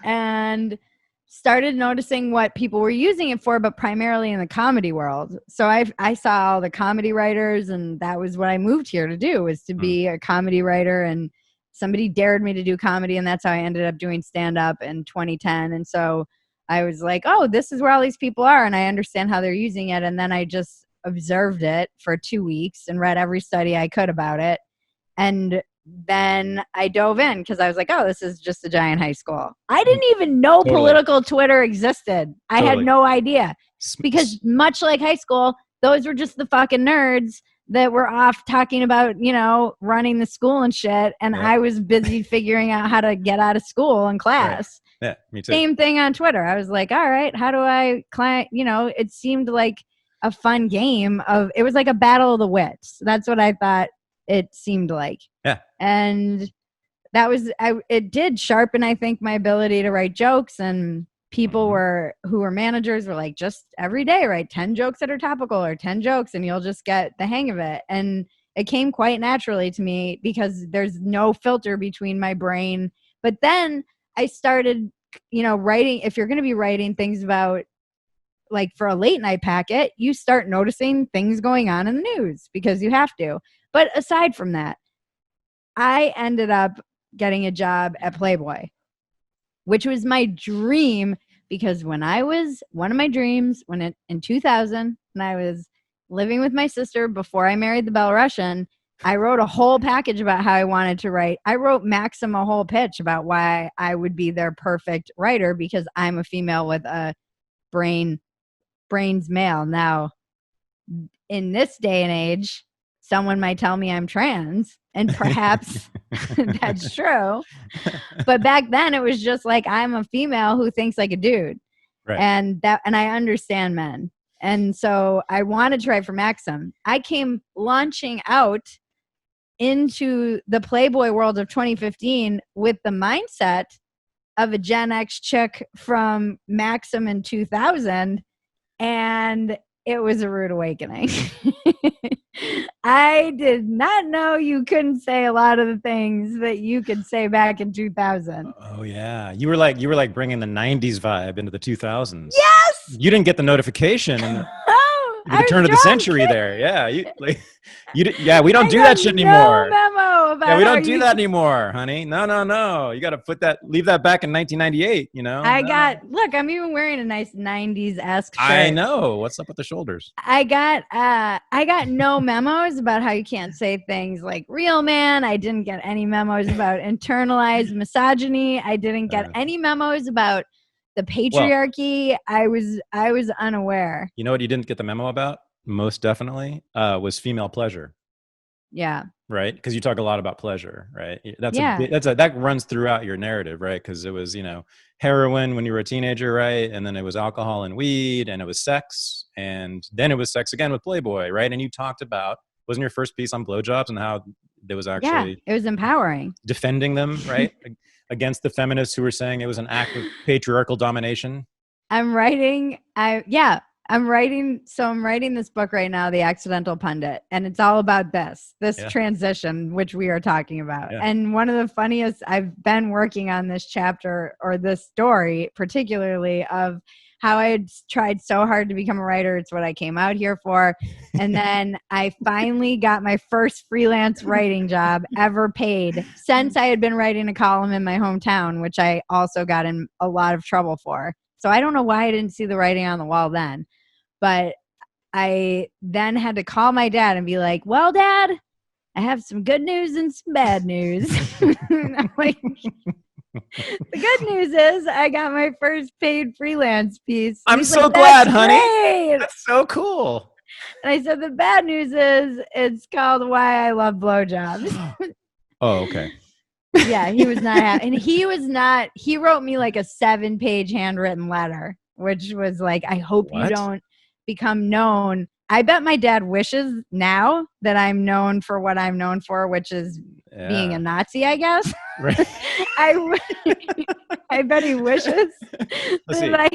and started noticing what people were using it for, but primarily in the comedy world. So I saw all the comedy writers, and that was what I moved here to do, was to be a comedy writer. And somebody dared me to do comedy, and that's how I ended up doing stand-up in 2010. And so I was like, oh, this is where all these people are, and I understand how they're using it. And then I just observed it for 2 weeks and read every study I could about it. And then I dove in because I was like, oh, this is just a giant high school. I didn't even know political Twitter existed. I had no idea. Because much like high school, those were just the fucking nerds that were off talking about, running the school and shit. And I was busy figuring out how to get out of school and class. Right. Yeah, me too. Same thing on Twitter. I was like, all right, how do I it seemed like a fun game it was like a battle of the wits. That's what I thought it seemed like. Yeah. And that was, it did sharpen, I think, my ability to write jokes, and people who were managers were like, just every day write 10 jokes that are topical or 10 jokes and you'll just get the hang of it. And it came quite naturally to me because there's no filter between my brain. But then I started, writing, if you're going to be writing things about, like for a late night packet, you start noticing things going on in the news because you have to. But aside from that, I ended up getting a job at Playboy, which was my dream, because in 2000, when I was living with my sister before I married the Belarusian, I wrote a whole package about how I wanted to write. I wrote Maxim a whole pitch about why I would be their perfect writer, because I'm a female with a brains male. Now, in this day and age, someone might tell me I'm trans, and perhaps that's true. But back then it was just like, I'm a female who thinks like a dude. Right. And I understand men. And so I wanted to write for Maxim. I came launching out into the Playboy world of 2015 with the mindset of a Gen X chick from Maxim in 2000. And it was a rude awakening. I did not know you couldn't say a lot of the things that you could say back in 2000. Oh yeah, you were like bringing the 90s vibe into the 2000s. Yes. You didn't get the notification in the turn of the century there. Yeah, we don't do that shit anymore. Memo about we don't do that anymore, honey. No. You got to leave that back in 1998. Look, I'm even wearing a nice 90s-esque shirt. I know. What's up with the shoulders? I got no memos about how you can't say things like real man. I didn't get any memos about internalized misogyny. I didn't get any memos about the patriarchy. I was unaware. You know what you didn't get the memo about? Most definitely was female pleasure. Yeah. Right? Because you talk a lot about pleasure, right? That runs throughout your narrative, right? Because it was, heroin when you were a teenager, right? And then it was alcohol and weed, and it was sex, and then it was sex again with Playboy, right? And you talked about, wasn't your first piece on blowjobs and how there was actually it was empowering, defending them, right? Against the feminists who were saying it was an act of patriarchal domination. I'm writing this book right now, The Accidental Pundit, and it's all about this transition, which we are talking about. Yeah. And one of the funniest, I've been working on this chapter, or this story particularly, of how I had tried so hard to become a writer. It's what I came out here for. And then I finally got my first freelance writing job ever paid, since I had been writing a column in my hometown, which I also got in a lot of trouble for. So I don't know why I didn't see the writing on the wall then. But I then had to call my dad and be like, well, Dad, I have some good news and some bad news. I'm like, the good news is I got my first paid freelance piece. I'm so glad, honey. That's so cool. And I said, the bad news is it's called Why I Love Blowjobs. Oh, okay. Yeah, he was not and he wrote me like a 7-page handwritten letter, which was like, I hope you What? don't become known. I bet my dad wishes now that I'm known for what I'm known for, which is being a Nazi, I guess. Right. I bet he wishes. Let's see. Like,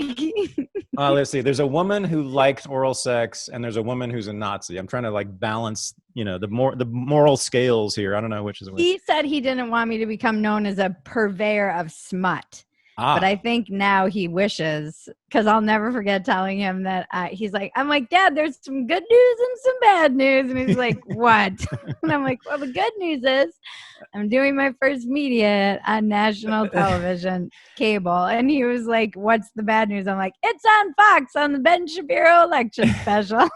Let's see. There's a woman who likes oral sex, and there's a woman who's a Nazi. I'm trying to like balance, the moral scales here. I don't know which is which. he said he didn't want me to become known as a purveyor of smut. But I think now he wishes, because I'll never forget telling him that he's like, I'm like, Dad, there's some good news and some bad news. And he's like, what? And I'm like, well, the good news is I'm doing my first media on national television cable. And he was like, what's the bad news? I'm like, it's on Fox on the Ben Shapiro election special.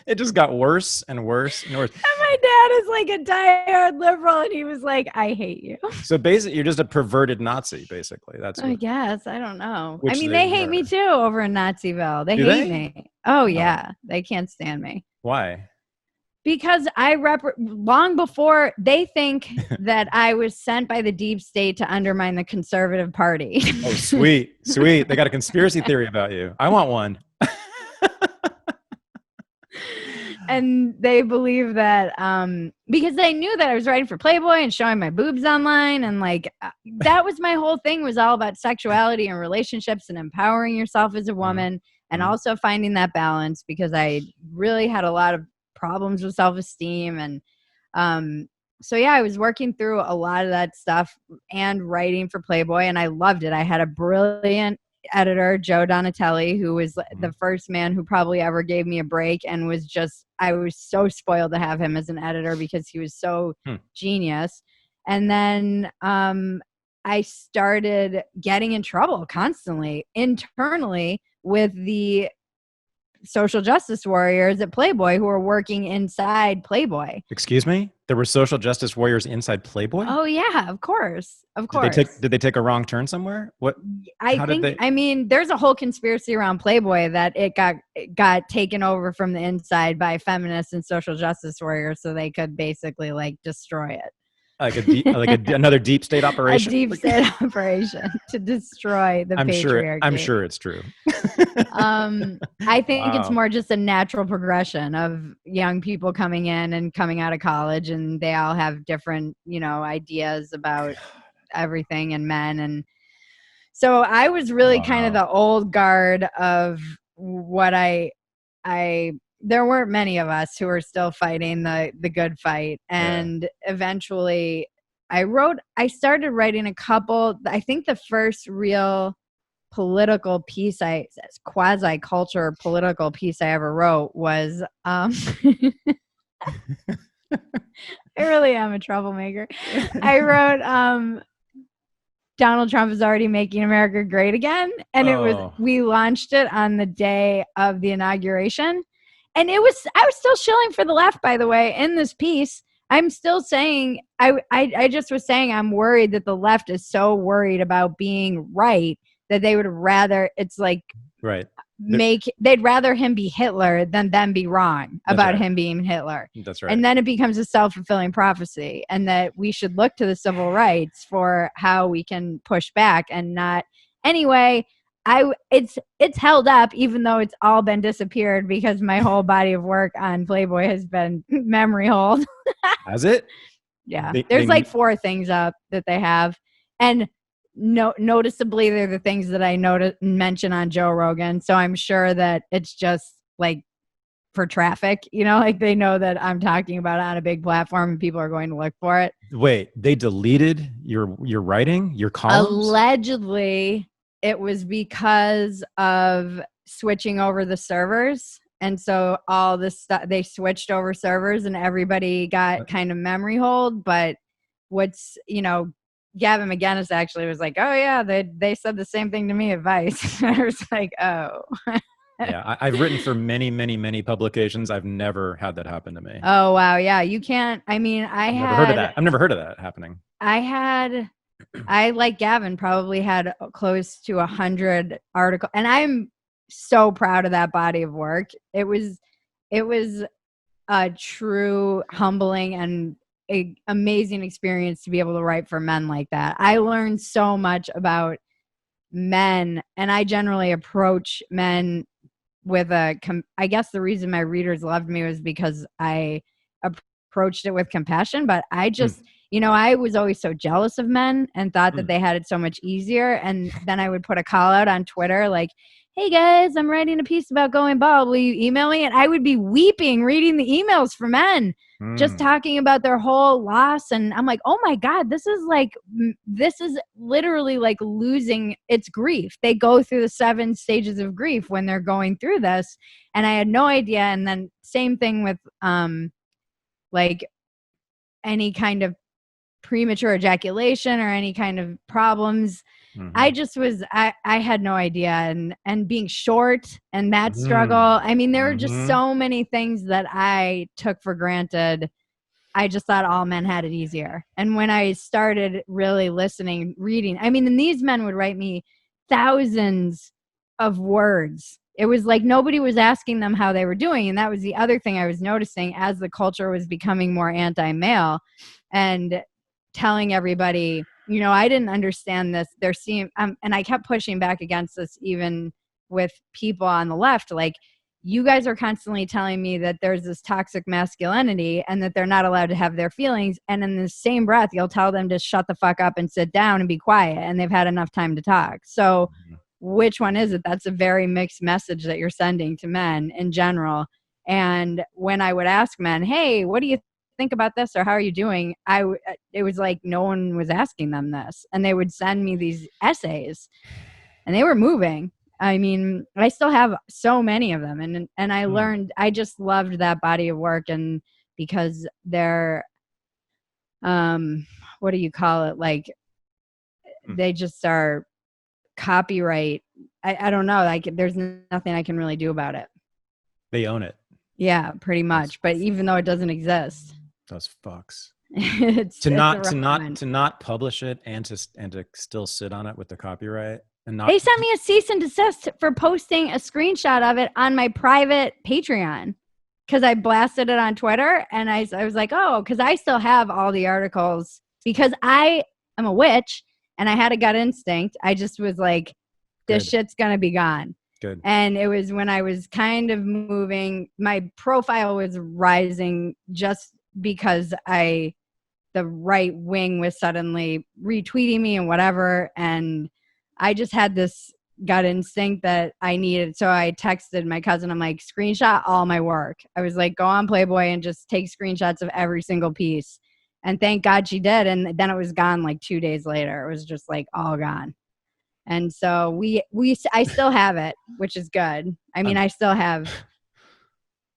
It just got worse and worse and worse. And my dad is like a diehard liberal, and he was like, I hate you. So basically, you're just a perverted Nazi, basically. That's I guess. I don't know. Which I mean, they they hate were. me too over in Naziville. They Do hate they? me. Oh, yeah. They can't stand me. Why? Because long before, they think that I was sent by the deep state to undermine the conservative party. Oh, sweet. Sweet. They got a conspiracy theory about you. I want one. And they believe that because they knew that I was writing for Playboy and showing my boobs online, and like that was my whole thing, was all about sexuality and relationships and empowering yourself as a woman, and also finding that balance, because I really had a lot of problems with self-esteem. And so yeah, I was working through a lot of that stuff and writing for Playboy, and I loved it. I had a brilliant editor, Joe Donatelli, who was the first man who probably ever gave me a break, and was just, I was so spoiled to have him as an editor because he was so genius. And then I started getting in trouble constantly internally with the social justice warriors at Playboy who were working inside Playboy. Excuse me? There were social justice warriors inside Playboy? Oh yeah, of course. Of course. Did they take a wrong turn somewhere? What? I mean, there's a whole conspiracy around Playboy that it got taken over from the inside by feminists and social justice warriors, so they could basically like destroy it. Like another deep state operation? A deep state operation to destroy the patriarchy. I'm sure it's true. I think it's more just a natural progression of young people coming in and coming out of college, and they all have different, ideas about everything and men. And so I was really kind of the old guard of what there weren't many of us who were still fighting the good fight. And eventually I started writing a couple, I think the first real political piece, quasi-culture political piece I ever wrote was, I really am a troublemaker. I wrote, Donald Trump is already making America great again. And we launched it on the day of the inauguration. And I was still shilling for the left, by the way, in this piece. I'm still saying, I just was saying, I'm worried that the left is so worried about being right that they would rather, it's like, right. They'd rather him be Hitler than them be wrong about him being Hitler. That's right. And then it becomes a self-fulfilling prophecy, and that we should look to the civil rights for how we can push back and not. Anyway, it's held up, even though it's all been disappeared, because my whole body of work on Playboy has been memory hold. Has it? Yeah. There's like 4 things up that they have. And noticeably, they're the things that I mention on Joe Rogan. So I'm sure that it's just like for traffic, like they know that I'm talking about it on a big platform and people are going to look for it. Wait, they deleted your writing, your columns? Allegedly, it was because of switching over the servers. And so all this stuff, they switched over servers and everybody got kind of memory hold. But Gavin McGinnis actually was like, oh yeah, they said the same thing to me at Vice. I was like, oh. Yeah, I've written for many, many, many publications. I've never had that happen to me. Oh, wow. Yeah, you can't. I mean, I've never heard of that. I've never heard of that happening. I, like Gavin, probably had close to 100 articles. And so proud of that body of work. It was a true humbling and amazing experience to be able to write for men like that. I learned so much about men, and I generally approach men with I guess the reason my readers loved me was because I approached it with compassion, but I just, I was always so jealous of men and thought that they had it so much easier. And then I would put a call out on Twitter like, hey guys, I'm writing a piece about going bald. Will you email me? And I would be weeping reading the emails from men just talking about their whole loss. And I'm like, oh my God, this is literally like losing its grief. They go through the 7 stages of grief when they're going through this. And I had no idea. And then same thing with like any kind of premature ejaculation or any kind of problems. I just I had no idea. And being short and that struggle. I mean, there were just so many things that I took for granted. I just thought all men had it easier. And when I started really listening, reading, I mean, and these men would write me thousands of words. It was like nobody was asking them how they were doing. And that was the other thing I was noticing as the culture was becoming more anti-male and telling everybody, I didn't understand this. And I kept pushing back against this even with people on the left. Like, you guys are constantly telling me that there's this toxic masculinity and that they're not allowed to have their feelings. And in the same breath, you'll tell them to shut the fuck up and sit down and be quiet. And they've had enough time to talk. So which one is it? That's a very mixed message that you're sending to men in general. And when I would ask men, hey, what do you think about this, or how are you doing? It was like no one was asking them this, and they would send me these essays, and they were moving. I mean, I still have so many of them, and I learned. I just loved that body of work, and because they're, what do you call it? Like, they just are copyright. I don't know. Like, there's nothing I can really do about it. They own it. Yeah, pretty much. But even though it doesn't exist. Those fucks. it's to not publish it and to still sit on it with the copyright and not. They sent me a cease and desist for posting a screenshot of it on my private Patreon because I blasted it on Twitter, and I was like, oh, because I still have all the articles because I am a witch and I had a gut instinct. I just was like, this shit's gonna be gone. Good. And it was when I was kind of moving, my profile was rising just because the right wing was suddenly retweeting me and whatever. And I just had this gut instinct that I needed. So I texted my cousin, I'm like, screenshot all my work. I was like, go on Playboy and just take screenshots of every single piece. And thank God she did. And then it was gone like 2 days later. It was just like all gone. And so I still have it, which is good. I mean, I still have.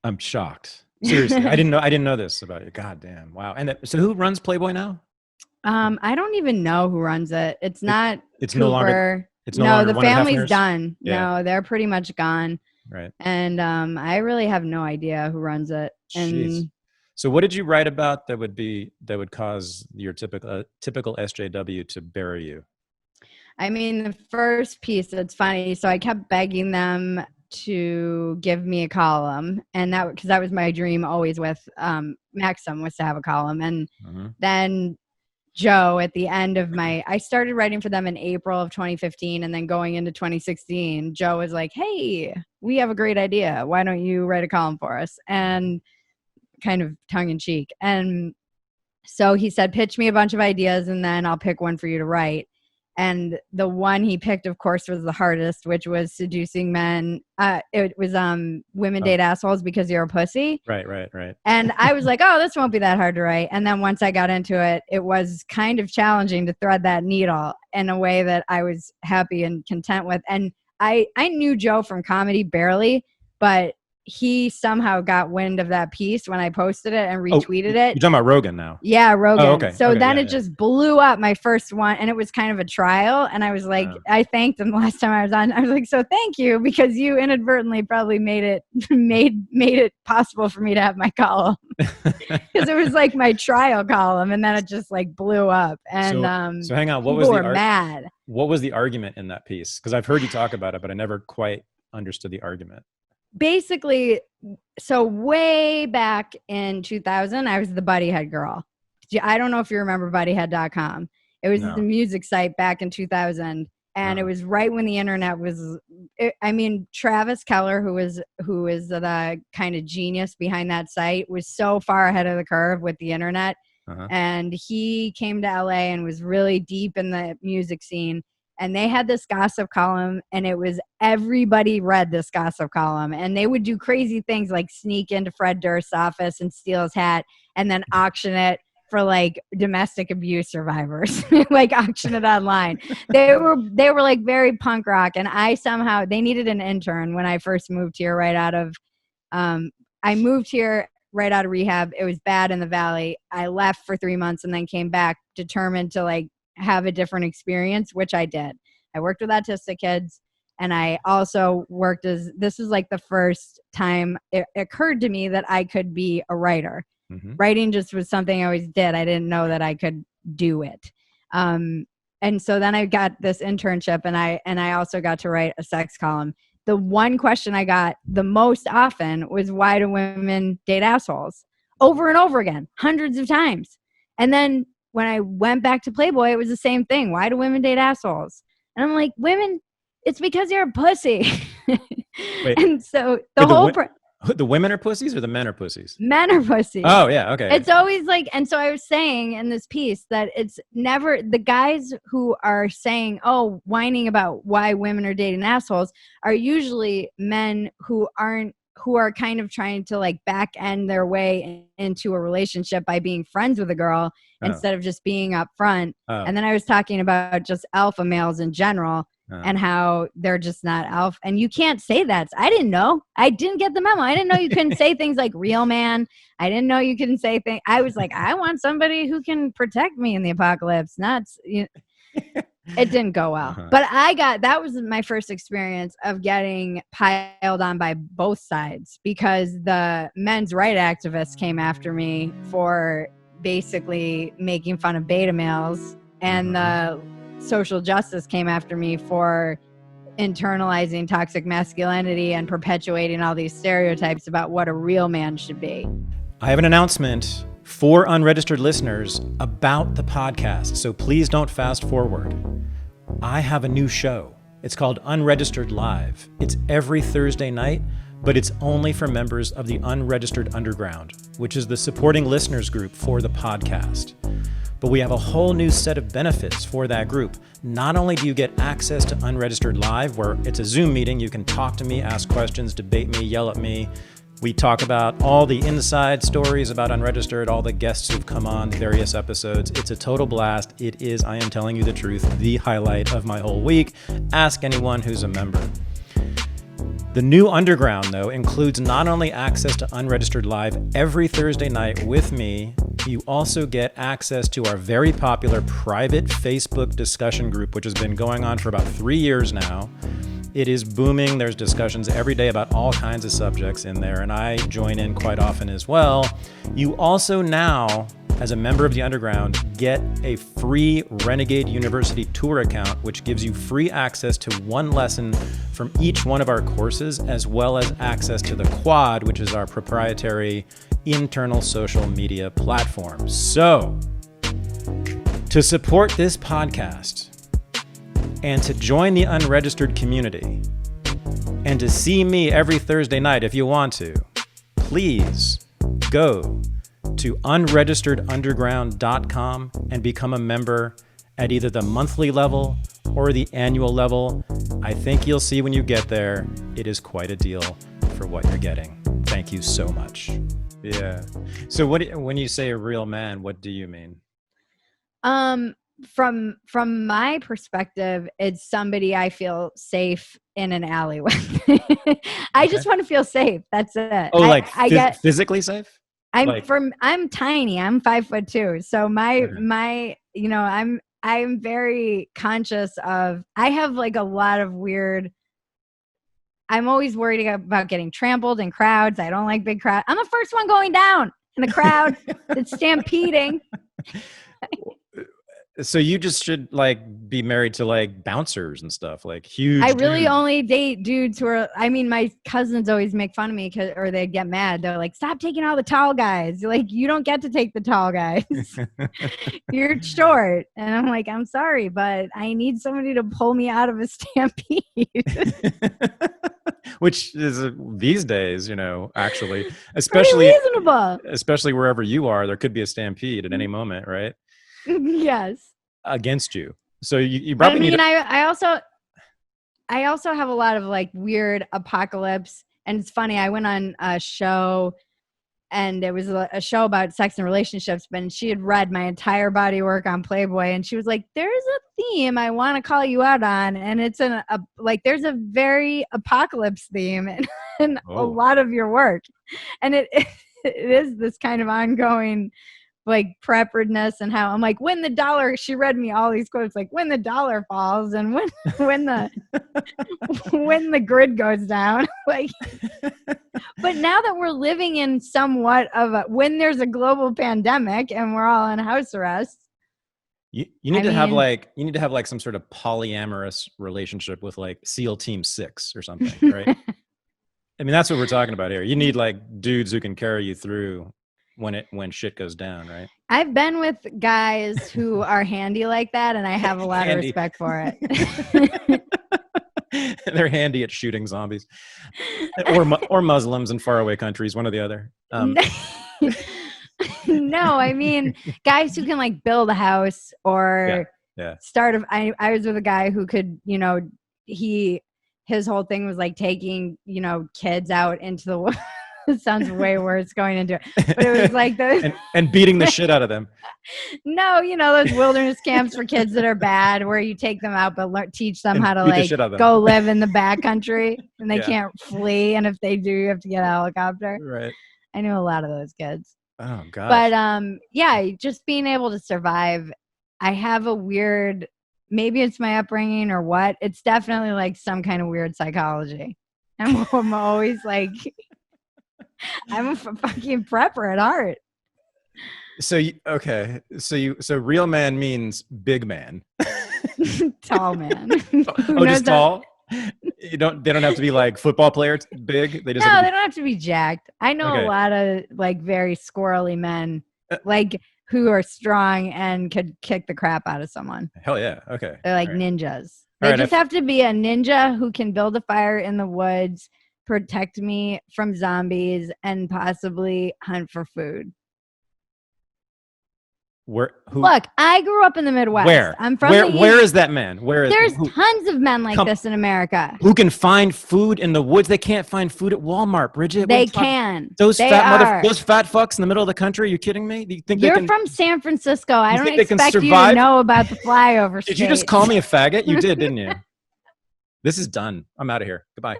I'm shocked. Seriously, I didn't know this about you. God damn. Wow. And so who runs Playboy now? I don't even know who runs it. It's not. It's Cooper. no longer. It's no no, longer the family's done. Yeah. No, they're pretty much gone. Right. And I really have no idea who runs it. And jeez. So what did you write about that would cause your typical SJW to bury you? I mean, the first piece, it's funny. So I kept begging them to give me a column, and because that was my dream always with Maxim, was to have a column. And then Joe, at the end of I started writing for them in April of 2015, and then going into 2016, Joe was like, hey, we have a great idea. Why don't you write a column for us? And kind of tongue in cheek. And so he said, pitch me a bunch of ideas, and then I'll pick one for you to write. And the one he picked, of course, was the hardest, which was seducing men. It was women date assholes because you're a pussy. Right. And I was like, oh, this won't be that hard to write. And then once I got into it, it was kind of challenging to thread that needle in a way that I was happy and content with. And I knew Joe from comedy barely, but he somehow got wind of that piece when I posted it and retweeted it. You're talking about Rogan now. Yeah, Rogan. Oh, okay. So then it just blew up, my first one, and it was kind of a trial. And I was like, I thanked him the last time I was on. I was like, so thank you, because you inadvertently probably made it possible for me to have my column. Because it was like my trial column, and then it just like blew up. And so hang on, what was mad. What was the argument in that piece? Because I've heard you talk about it, but I never quite understood the argument. Basically, so way back in 2000, I was the Buddyhead girl. I don't know if you remember buddyhead.com. It was No. the music site back in 2000. And it was right when the internet was, Travis Keller, who is the kind of genius behind that site, was so far ahead of the curve with the internet. And he came to LA and was really deep in the music scene. And they had this gossip column, and it was everybody read this gossip column, and they would do crazy things like sneak into Fred Durst's office and steal his hat and then auction it for like domestic abuse survivors, like auction it online. They were like very punk rock. And they needed an intern when I first moved here I moved here right out of rehab. It was bad in the Valley. I left for 3 months and then came back determined to like have a different experience, which I did. I worked with autistic kids, and I also worked this is like the first time it occurred to me that I could be a writer. Writing just was something I always did. I didn't know that I could do it. And so then I got this internship, and I also got to write a sex column. The one question I got the most often was, why do women date assholes? Over and over again, hundreds of times. And then when I went back to Playboy, it was the same thing. Why do women date assholes? And I'm like, women, it's because you're a pussy. Wait, and so the women are pussies or the men are pussies? Men are pussies. Oh, yeah. Okay. It's always like, and so I was saying in this piece that it's never the guys who are saying, whining about why women are dating assholes are usually men who are kind of trying to like back end their way into a relationship by being friends with a girl instead of just being up front. And then I was talking about just alpha males in general and how they're just not alpha. And you can't say that. I didn't know. I didn't get the memo. I didn't know you couldn't say things like real man. I didn't know you couldn't say things. I was like, I want somebody who can protect me in the apocalypse. It didn't go well. But that was my first experience of getting piled on by both sides, because the men's right activists came after me for basically making fun of beta males, and the social justice came after me for internalizing toxic masculinity and perpetuating all these stereotypes about what a real man should be. I have an announcement for unregistered listeners about the podcast, so please don't fast forward. I have a new show. It's called Unregistered Live. It's every Thursday night, but it's only for members of the Unregistered Underground, which is the supporting listeners group for the podcast. But we have a whole new set of benefits for that group. Not only do you get access to Unregistered Live, where it's a Zoom meeting, you can talk to me, ask questions, debate me, yell at me. We talk about all the inside stories about Unregistered, all the guests who've come on the various episodes. It's a total blast. It is, I am telling you the truth, the highlight of my whole week. Ask anyone who's a member. The new Underground, though, includes not only access to Unregistered Live every Thursday night with me, you also get access to our very popular private Facebook discussion group, which has been going on for about 3 years now. It is booming. There's discussions every day about all kinds of subjects in there, and I join in quite often as well. You also now, as a member of the Underground, get a free Renegade University tour account, which gives you free access to one lesson from each one of our courses, as well as access to the Quad, which is our proprietary internal social media platform. So, to support this podcast, and to join the unregistered community, and to see me every Thursday night if you want to, please go to unregisteredunderground.com and become a member at either the monthly level or the annual level. I think you'll see when you get there, it is quite a deal for what you're getting. Thank you so much. Yeah. So when you say a real man, what do you mean? From my perspective, it's somebody I feel safe in an alley with. I just want to feel safe. That's it. Oh, I get physically safe? I'm tiny. I'm 5'2". So I'm very conscious of, I have like a lot of weird, I'm always worried about getting trampled in crowds. I don't like big crowds. I'm the first one going down in the crowd that's stampeding. So you just should like be married to like bouncers and stuff, like huge. I really dudes. only date dudes who are, I mean, my cousins always make fun of me or they get mad. They're like, stop taking all the tall guys. Like, you don't get to take the tall guys. You're short. And I'm like, I'm sorry, but I need somebody to pull me out of a stampede. Which is these days, actually, especially reasonable. Especially wherever you are, there could be a stampede at any moment, right? Yes. Against you. So you probably I mean, need I also have a lot of like weird apocalypse. And it's funny, I went on a show and it was a show about sex and relationships, but she had read my entire body work on Playboy and she was like, there's a theme I want to call you out on. And it's there's a very apocalypse theme in a lot of your work. And it is this kind of ongoing like preparedness and how I'm like, when the dollar, she read me all these quotes, like when the dollar falls and when the grid goes down, like, but now that we're living in somewhat of when there's a global pandemic and we're all on house arrest, you need to have like some sort of polyamorous relationship with like SEAL Team 6 or something, right? I mean, that's what we're talking about here. You need like dudes who can carry you through when shit goes down, right? I've been with guys who are handy like that, and I have a lot of respect for it. They're handy at shooting zombies, or Muslims in faraway countries, one or the other. No, I mean guys who can like build a house or start. I was with a guy who could, his whole thing was like taking, kids out into the world. It sounds way worse going into it, but it was like and beating the shit out of them. No, those wilderness camps for kids that are bad, where you take them out but teach them how to like go live in the backcountry and they can't flee, and if they do, you have to get a helicopter. Right. I knew a lot of those kids. Oh god. But just being able to survive. I have a weird, maybe it's my upbringing or what. It's definitely like some kind of weird psychology. I'm always like. I'm a fucking prepper at heart. So real man means big man. Tall man. Just tall? They don't have to be like football players big. They don't have to be jacked. I know a lot of like very squirrely men like who are strong and could kick the crap out of someone. Hell yeah. Okay. They're like ninjas. They just have to be a ninja who can build a fire in the woods, protect me from zombies, and possibly hunt for food. Look, I grew up in the Midwest. Where? I'm from where is that man? There's tons of men like this in America. Who can find food in the woods? They can't find food at Walmart, Bridget. They can. Those fat fucks in the middle of the country. Are you kidding me? Do you think you're from San Francisco? I don't expect you to know about the flyover state. Did you just call me a faggot? You did, didn't you? This is done. I'm out of here. Goodbye.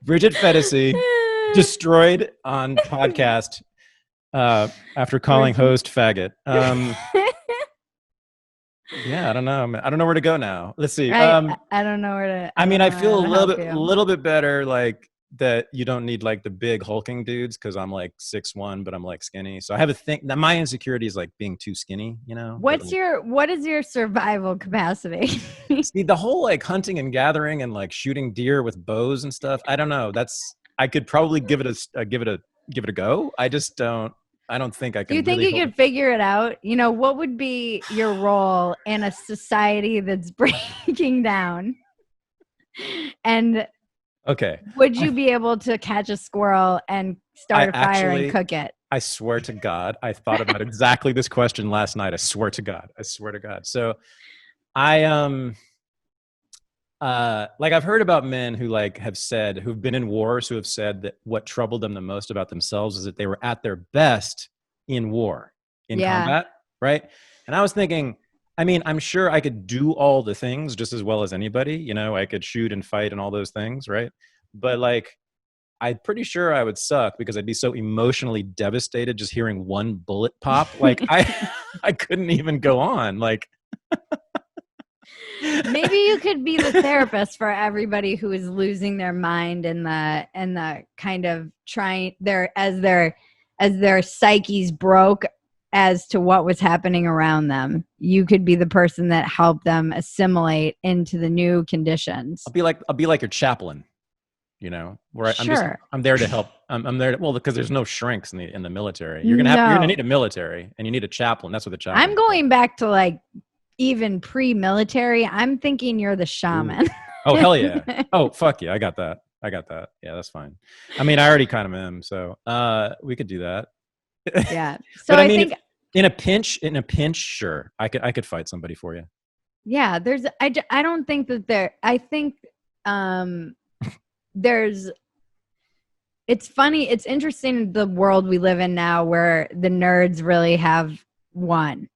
Bridget Phetasy destroyed on podcast after calling host faggot. Yeah, I don't know. I don't know where to go now. Let's see. I don't know where to. I feel a little bit better, like that. You don't need like the big hulking dudes because I'm like 6'1", but I'm like skinny. So I have a thing that my insecurity is like being too skinny. What is your survival capacity? See, the whole like hunting and gathering and like shooting deer with bows and stuff. I don't know. I could probably give it a go. I just don't. I don't think I can. Do you think you could figure it out? What would be your role in a society that's breaking down? And okay, would you be able to catch a squirrel and start a fire and cook it? I swear to God, I thought about exactly this question last night. I swear to God. So I've heard about men who who've been in wars, who have said that what troubled them the most about themselves is that they were at their best in war, in combat, right? And I was thinking, I'm sure I could do all the things just as well as anybody. I could shoot and fight and all those things, right? But I'm pretty sure I would suck because I'd be so emotionally devastated just hearing one bullet pop. I couldn't even go on. Maybe you could be the therapist for everybody who is losing their mind and the kind of trying as their psyche's broke as to what was happening around them. You could be the person that helped them assimilate into the new conditions. I'll be like your chaplain, you know, where Sure. I'm there to help. I'm there to, well, because there's no shrinks in the military. You're gonna need a military, and you need a chaplain. That's what the chaplain. I'm going back to like even pre-military. I'm thinking you're the shaman. Oh, hell yeah. Oh, fuck yeah. I got that. Yeah, that's fine. I mean, I already kind of am, so we could do that. Yeah. So but I think in a pinch, sure, I could fight somebody for you. Yeah, I don't think that I think it's funny, it's interesting the world we live in now where the nerds really have won.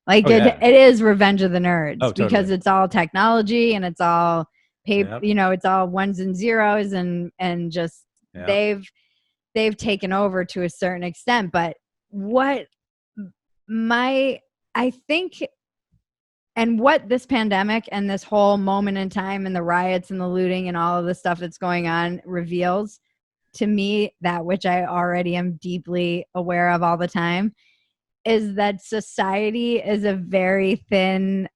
Like it is Revenge of the Nerds because it's all technology and it's all paper, it's all ones and zeros and just they've taken over to a certain extent. But what I think, and what this pandemic and this whole moment in time and the riots and the looting and all of the stuff that's going on reveals to me, that which I already am deeply aware of all the time, is that society is a very thin,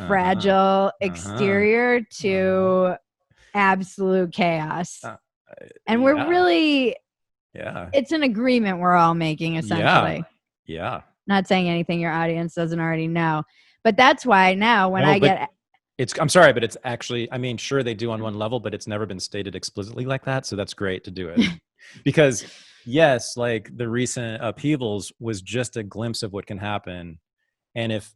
fragile exterior to absolute chaos. And we're really, it's an agreement we're all making, essentially. Yeah. Not saying anything your audience doesn't already know. But that's why now when I'm sorry, but it's actually, I mean, sure they do on one level, but it's never been stated explicitly like that. So that's great to do it. Because yes, like the recent upheavals was just a glimpse of what can happen. And if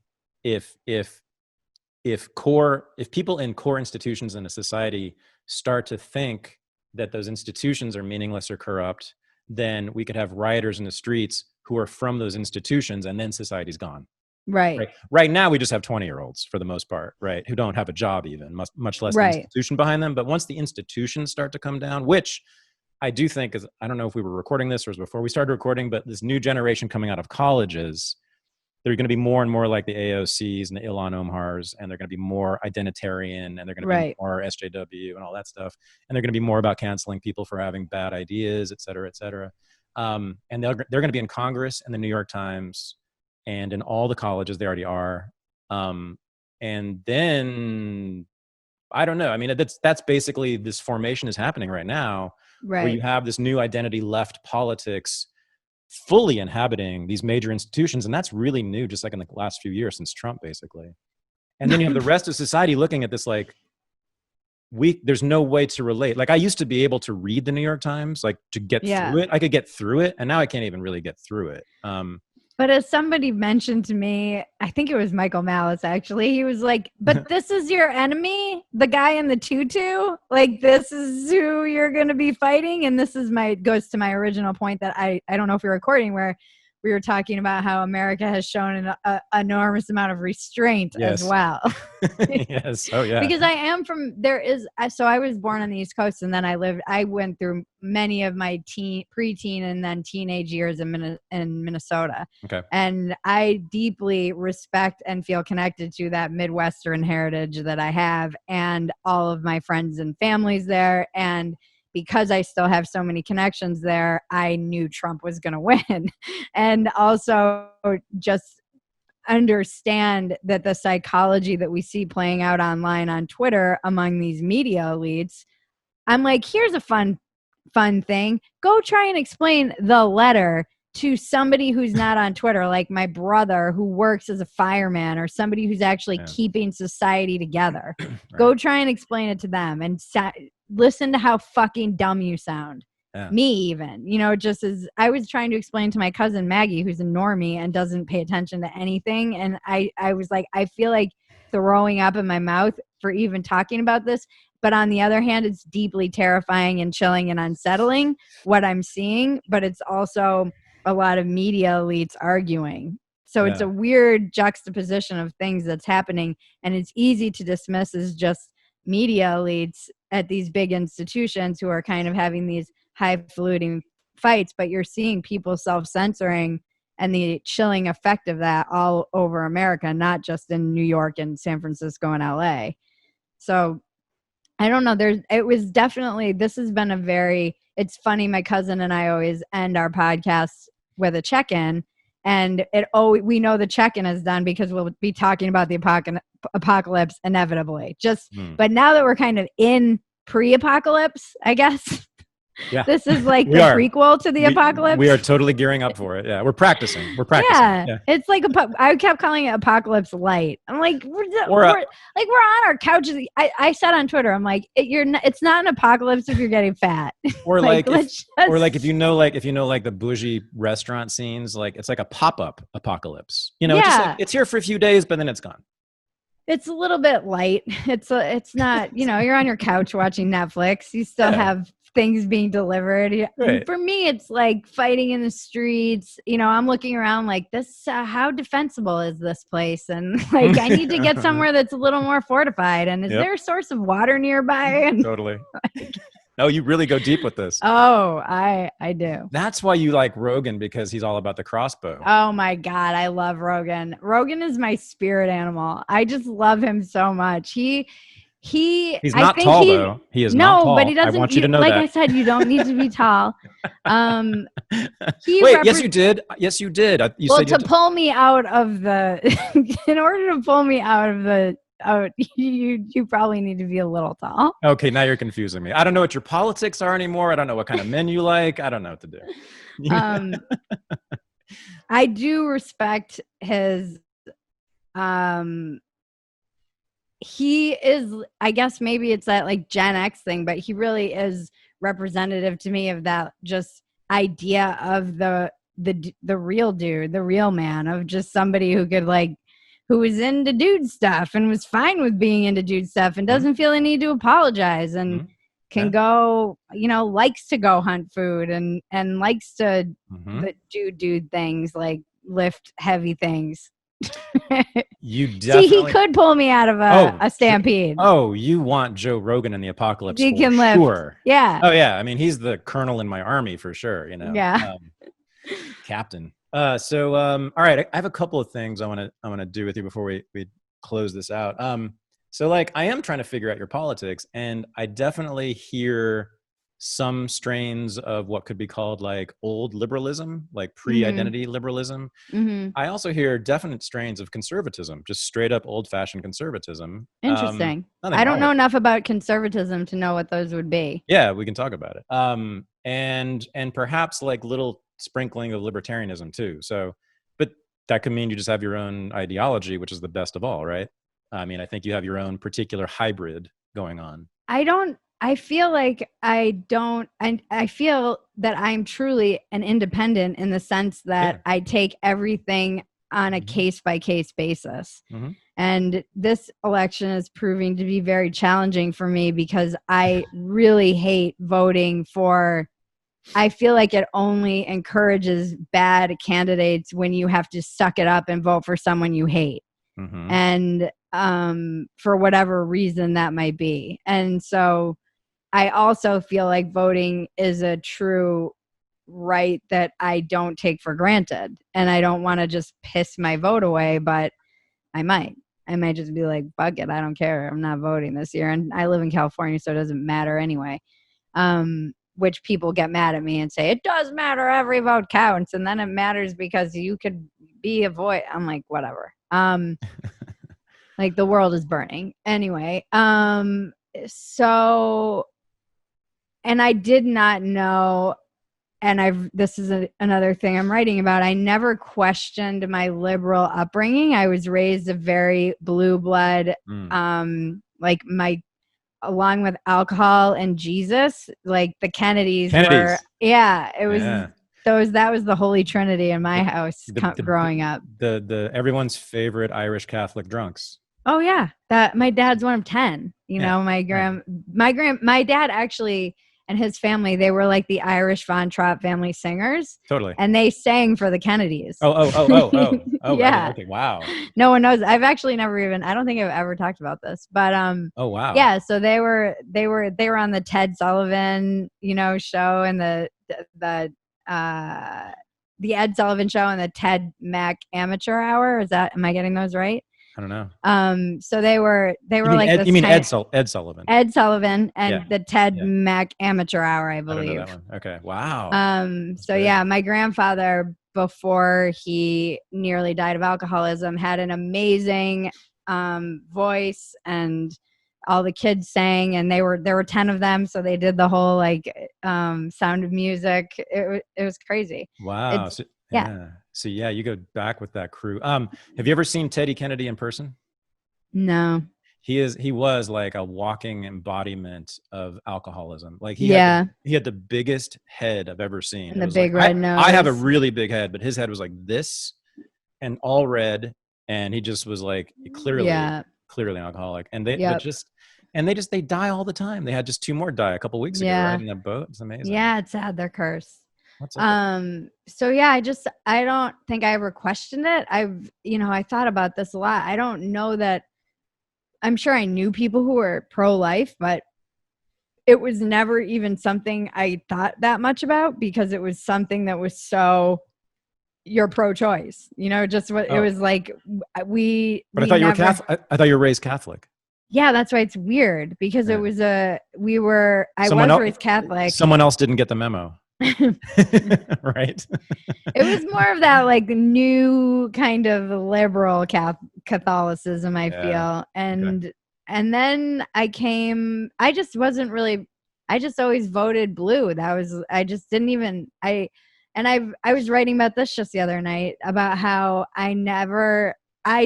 people in core institutions in a society start to think that those institutions are meaningless or corrupt, then we could have rioters in the streets who are from those institutions, and then society's gone. Right now, we just have 20-year-olds for the most part, right, who don't have a job even, much less an institution behind them. But once the institutions start to come down, which I do think is, I don't know if we were recording this or it was before we started recording, but this new generation coming out of colleges, they're going to be more and more like the AOCs and the Ilhan Omars, and they're going to be more identitarian, and they're going to be more SJW and all that stuff. And they're going to be more about canceling people for having bad ideas, et cetera, et cetera. And they're going to be in Congress and the New York Times and in all the colleges. They already are. And then, I don't know. I mean, that's basically, this formation is happening right now, where you have this new identity left politics fully inhabiting these major institutions. And that's really new, just like in the last few years since Trump, basically. And then you have the rest of society looking at this like, there's no way to relate. Like I used to be able to read the New York Times, like to get through it. I could get through it. And now I can't even really get through it. But as somebody mentioned to me, I think it was Michael Malice, actually, he was like, but this is your enemy, the guy in the tutu, like this is who you're going to be fighting. And this is goes to my original point that I don't know if you're recording, where we were talking about how America has shown an enormous amount of restraint as well. Yes. Oh yeah. Because so I was born on the East Coast, and then I went through many of my preteen and then teenage years in Minnesota. Okay. And I deeply respect and feel connected to that Midwestern heritage that I have, and all of my friends and families there. And because I still have so many connections there, I knew Trump was going to win. And also just understand that the psychology that we see playing out online on Twitter among these media elites, I'm like, here's a fun thing. Go try and explain the letter to somebody who's not on Twitter, like my brother who works as a fireman, or somebody who's actually keeping society together. Go try and explain it to them and listen to how fucking dumb you sound. Me even, just as I was trying to explain to my cousin Maggie, who's a normie and doesn't pay attention to anything. And I was like, I feel like throwing up in my mouth for even talking about this. But on the other hand, it's deeply terrifying and chilling and unsettling what I'm seeing. But it's also a lot of media elites arguing. So it's a weird juxtaposition of things that's happening. And it's easy to dismiss as just media elites at these big institutions who are kind of having these highfalutin fights. But you're seeing people self-censoring and the chilling effect of that all over America, not just in New York and San Francisco and LA. So I don't know. It was definitely, this has been it's funny. My cousin and I always end our podcast with a check-in, and we know the check-in is done because we'll be talking about the apocalypse inevitably. But now that we're kind of in pre-apocalypse, I guess. Yeah. This is like the prequel to the apocalypse. We are totally gearing up for it. Yeah, we're practicing. Yeah. It's like I kept calling it Apocalypse Light. I'm like, we're on our couches. I said on Twitter, I'm like, it's not an apocalypse if you're getting fat. Or if you know the bougie restaurant scenes, like it's like a pop-up apocalypse. You know, it's just like, it's here for a few days, but then it's gone. It's a little bit light. It's not, you're on your couch watching Netflix. You still have things being delivered. Right. For me, it's like fighting in the streets. I'm looking around like this, how defensible is this place? And like, I need to get somewhere that's a little more fortified. And is there a source of water nearby? And totally. No, you really go deep with this. Oh, I do. That's why you like Rogan, because he's all about the crossbow. Oh my God. I love Rogan. Rogan is my spirit animal. I just love him so much. He's not tall though. He is not tall. But he doesn't. I want you to know like that. I said, you don't need to be tall. Yes, you did. Yes, you did. Pull me out of the. In order to pull me out of the. You probably need to be a little tall. Okay, now you're confusing me. I don't know what your politics are anymore. I don't know what kind of men you like. I don't know what to do. I do respect his. He is, I guess maybe it's that like Gen X thing, but he really is representative to me of that just idea of the real dude, the real man, of just somebody who could who was into dude stuff and was fine with being into dude stuff and doesn't feel the need to apologize and can go, likes to go hunt food and likes to do dude things, like lift heavy things. You definitely See, he could pull me out of a stampede. Oh, you want Joe Rogan in the apocalypse? He can lift. Sure. Yeah. Oh yeah. I mean, he's the colonel in my army for sure. Yeah. Captain. All right. I have a couple of things I want to do with you before we close this out. So I am trying to figure out your politics, and I definitely hear some strains of what could be called like old liberalism, like pre-identity liberalism. Mm-hmm. I also hear definite strains of conservatism, just straight up old-fashioned conservatism. Interesting. I don't know enough about conservatism to know what those would be. Yeah, we can talk about it. And perhaps like little sprinkling of libertarianism too. So, but that could mean you just have your own ideology, which is the best of all, right? I mean, I think you have your own particular hybrid going on. I feel like I feel that I'm truly an independent in the sense that I take everything on a case-by-case basis. Mm-hmm. And this election is proving to be very challenging for me because I really hate voting for. I feel like it only encourages bad candidates when you have to suck it up and vote for someone you hate. Mm-hmm. And for whatever reason that might be. And so I also feel like voting is a true right that I don't take for granted. And I don't want to just piss my vote away, but I might just be like, fuck it, I don't care. I'm not voting this year. And I live in California, so it doesn't matter anyway. Which people get mad at me and say, it does matter, every vote counts. And then it matters because you could be a voice. I'm like, whatever. Like the world is burning. Anyway, so, and I did not know, and this is another thing I'm writing about. I never questioned my liberal upbringing. I was raised a very blue blood, like along with alcohol and Jesus, like the Kennedys. Were, it was that was the Holy Trinity in my house growing up. The everyone's favorite Irish Catholic drunks. Oh yeah, that my dad's one of 10. My dad actually and his family, they were like the Irish Von Trapp family singers. Totally. And they sang for the Kennedys. Oh. Yeah. Okay. Wow. No one knows. I've actually never even. I don't think I've ever talked about this, but Oh wow. Yeah. So they were on the Ted Sullivan, show, and the Ed Sullivan Show and the Ted Mack Amateur Hour. Am I getting those right? I don't know. So they were like Ed, you mean Ed Sullivan? Ed Sullivan and the Ted Mack Amateur Hour, I believe. I don't know that one. Okay. Wow. So yeah, my grandfather before he nearly died of alcoholism, had an amazing voice, and all the kids sang, and there were 10 of them, so they did the whole like Sound of Music. It was crazy. Wow. So, yeah. So yeah, you go back with that crew. Have you ever seen Teddy Kennedy in person? No. He was like a walking embodiment of alcoholism. Like he Yeah. had the biggest head I've ever seen. And It the was big like, red nose. I have a really big head, but his head was like this and all red, and he just was like clearly an alcoholic. And they they die all the time. They had just 2 more die a couple weeks ago, right? In that boat. It's amazing. Yeah, it's sad. They're cursed. What's up? So yeah, I don't think I ever questioned it. I thought about this a lot. I don't know that. I'm sure I knew people who were pro-life, but it was never even something I thought that much about, because it was something that was so, you're pro-choice, just what it was like. But I thought you were Catholic. I thought you were raised Catholic. Yeah, that's why it's weird, because it was I was raised Catholic. Someone else didn't get the memo. Right. It was more of that like new kind of liberal Catholicism, I feel. And then I just wasn't really, I just always voted blue. I just didn't even, I was writing about this just the other night, about how I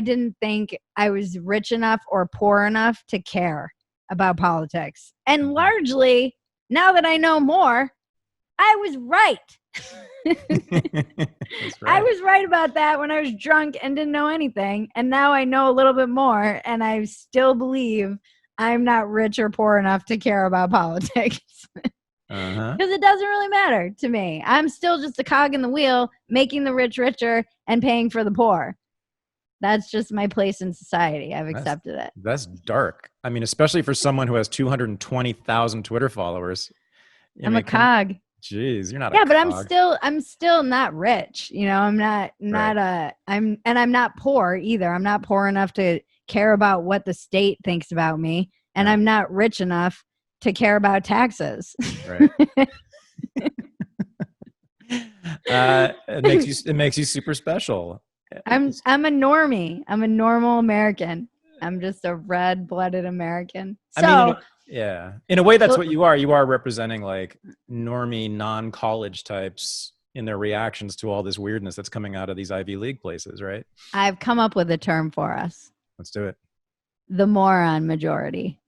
didn't think I was rich enough or poor enough to care about politics. And largely, now that I know more, I was right. That's right. I was right about that when I was drunk and didn't know anything. And now I know a little bit more, and I still believe I'm not rich or poor enough to care about politics. Because it doesn't really matter to me. I'm still just a cog in the wheel, making the rich richer and paying for the poor. That's just my place in society. I've accepted it. That's dark. I mean, especially for someone who has 220,000 Twitter followers. I'm a cog. Jeez, you're not. Yeah, but I'm still not rich. I'm not I'm not poor either. I'm not poor enough to care about what the state thinks about me, and I'm not rich enough to care about taxes. Right. It makes you super special. I'm a normie. I'm a normal American. I'm just a red-blooded American. So. Yeah. In a way, that's what you are. You are representing like normie, non-college types in their reactions to all this weirdness that's coming out of these Ivy League places, right? I've come up with a term for us. Let's do it. The moron majority.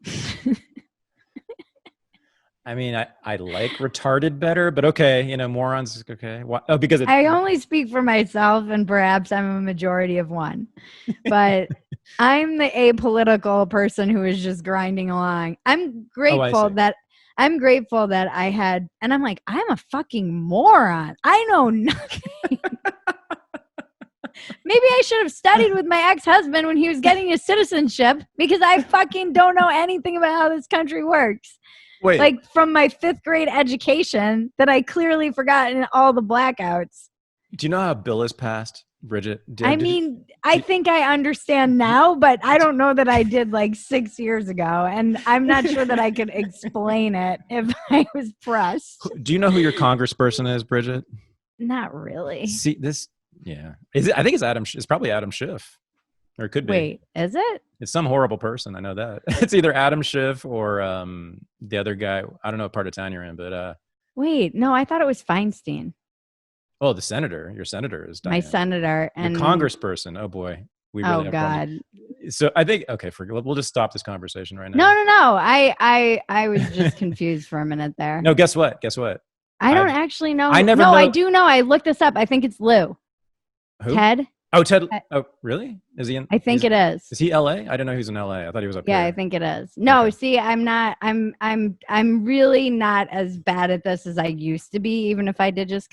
I mean, I like retarded better, but okay, morons, okay. Oh, because I only speak for myself, and perhaps I'm a majority of one. But I'm the apolitical person who is just grinding along. I'm grateful that I had, and I'm like, I'm a fucking moron. I know nothing. Maybe I should have studied with my ex-husband when he was getting his citizenship, because I fucking don't know anything about how this country works. Wait. Like from my 5th grade education that I clearly forgot in all the blackouts. Do you know how a bill is passed, Bridget? I think I understand now, but I don't know that I did like 6 years ago. And I'm not sure that I could explain it if I was pressed. Do you know who your congressperson is, Bridget? Not really. See this? Yeah. Is it? I think it's Adam. It's probably Adam Schiff. Or it could be. Wait, is it? It's some horrible person. I know that. It's either Adam Schiff or the other guy. I don't know what part of town you're in, but wait, no, I thought it was Feinstein. Oh, the senator. Your senator is Diane. My senator and your congressperson. Oh boy. We really have God. Problems. So I think we'll just stop this conversation right now. No. I was just confused for a minute there. No, guess what? I don't actually know. I never know. I do know. I looked this up. I think it's Lou. Who? Ted. Oh, Ted. Oh, really? Is he in? I think it is. Is he LA? I didn't know he was in LA. I thought he was up here. Yeah, I think it is. No, okay. See, I'm not. I'm really not as bad at this as I used to be. Even if I did just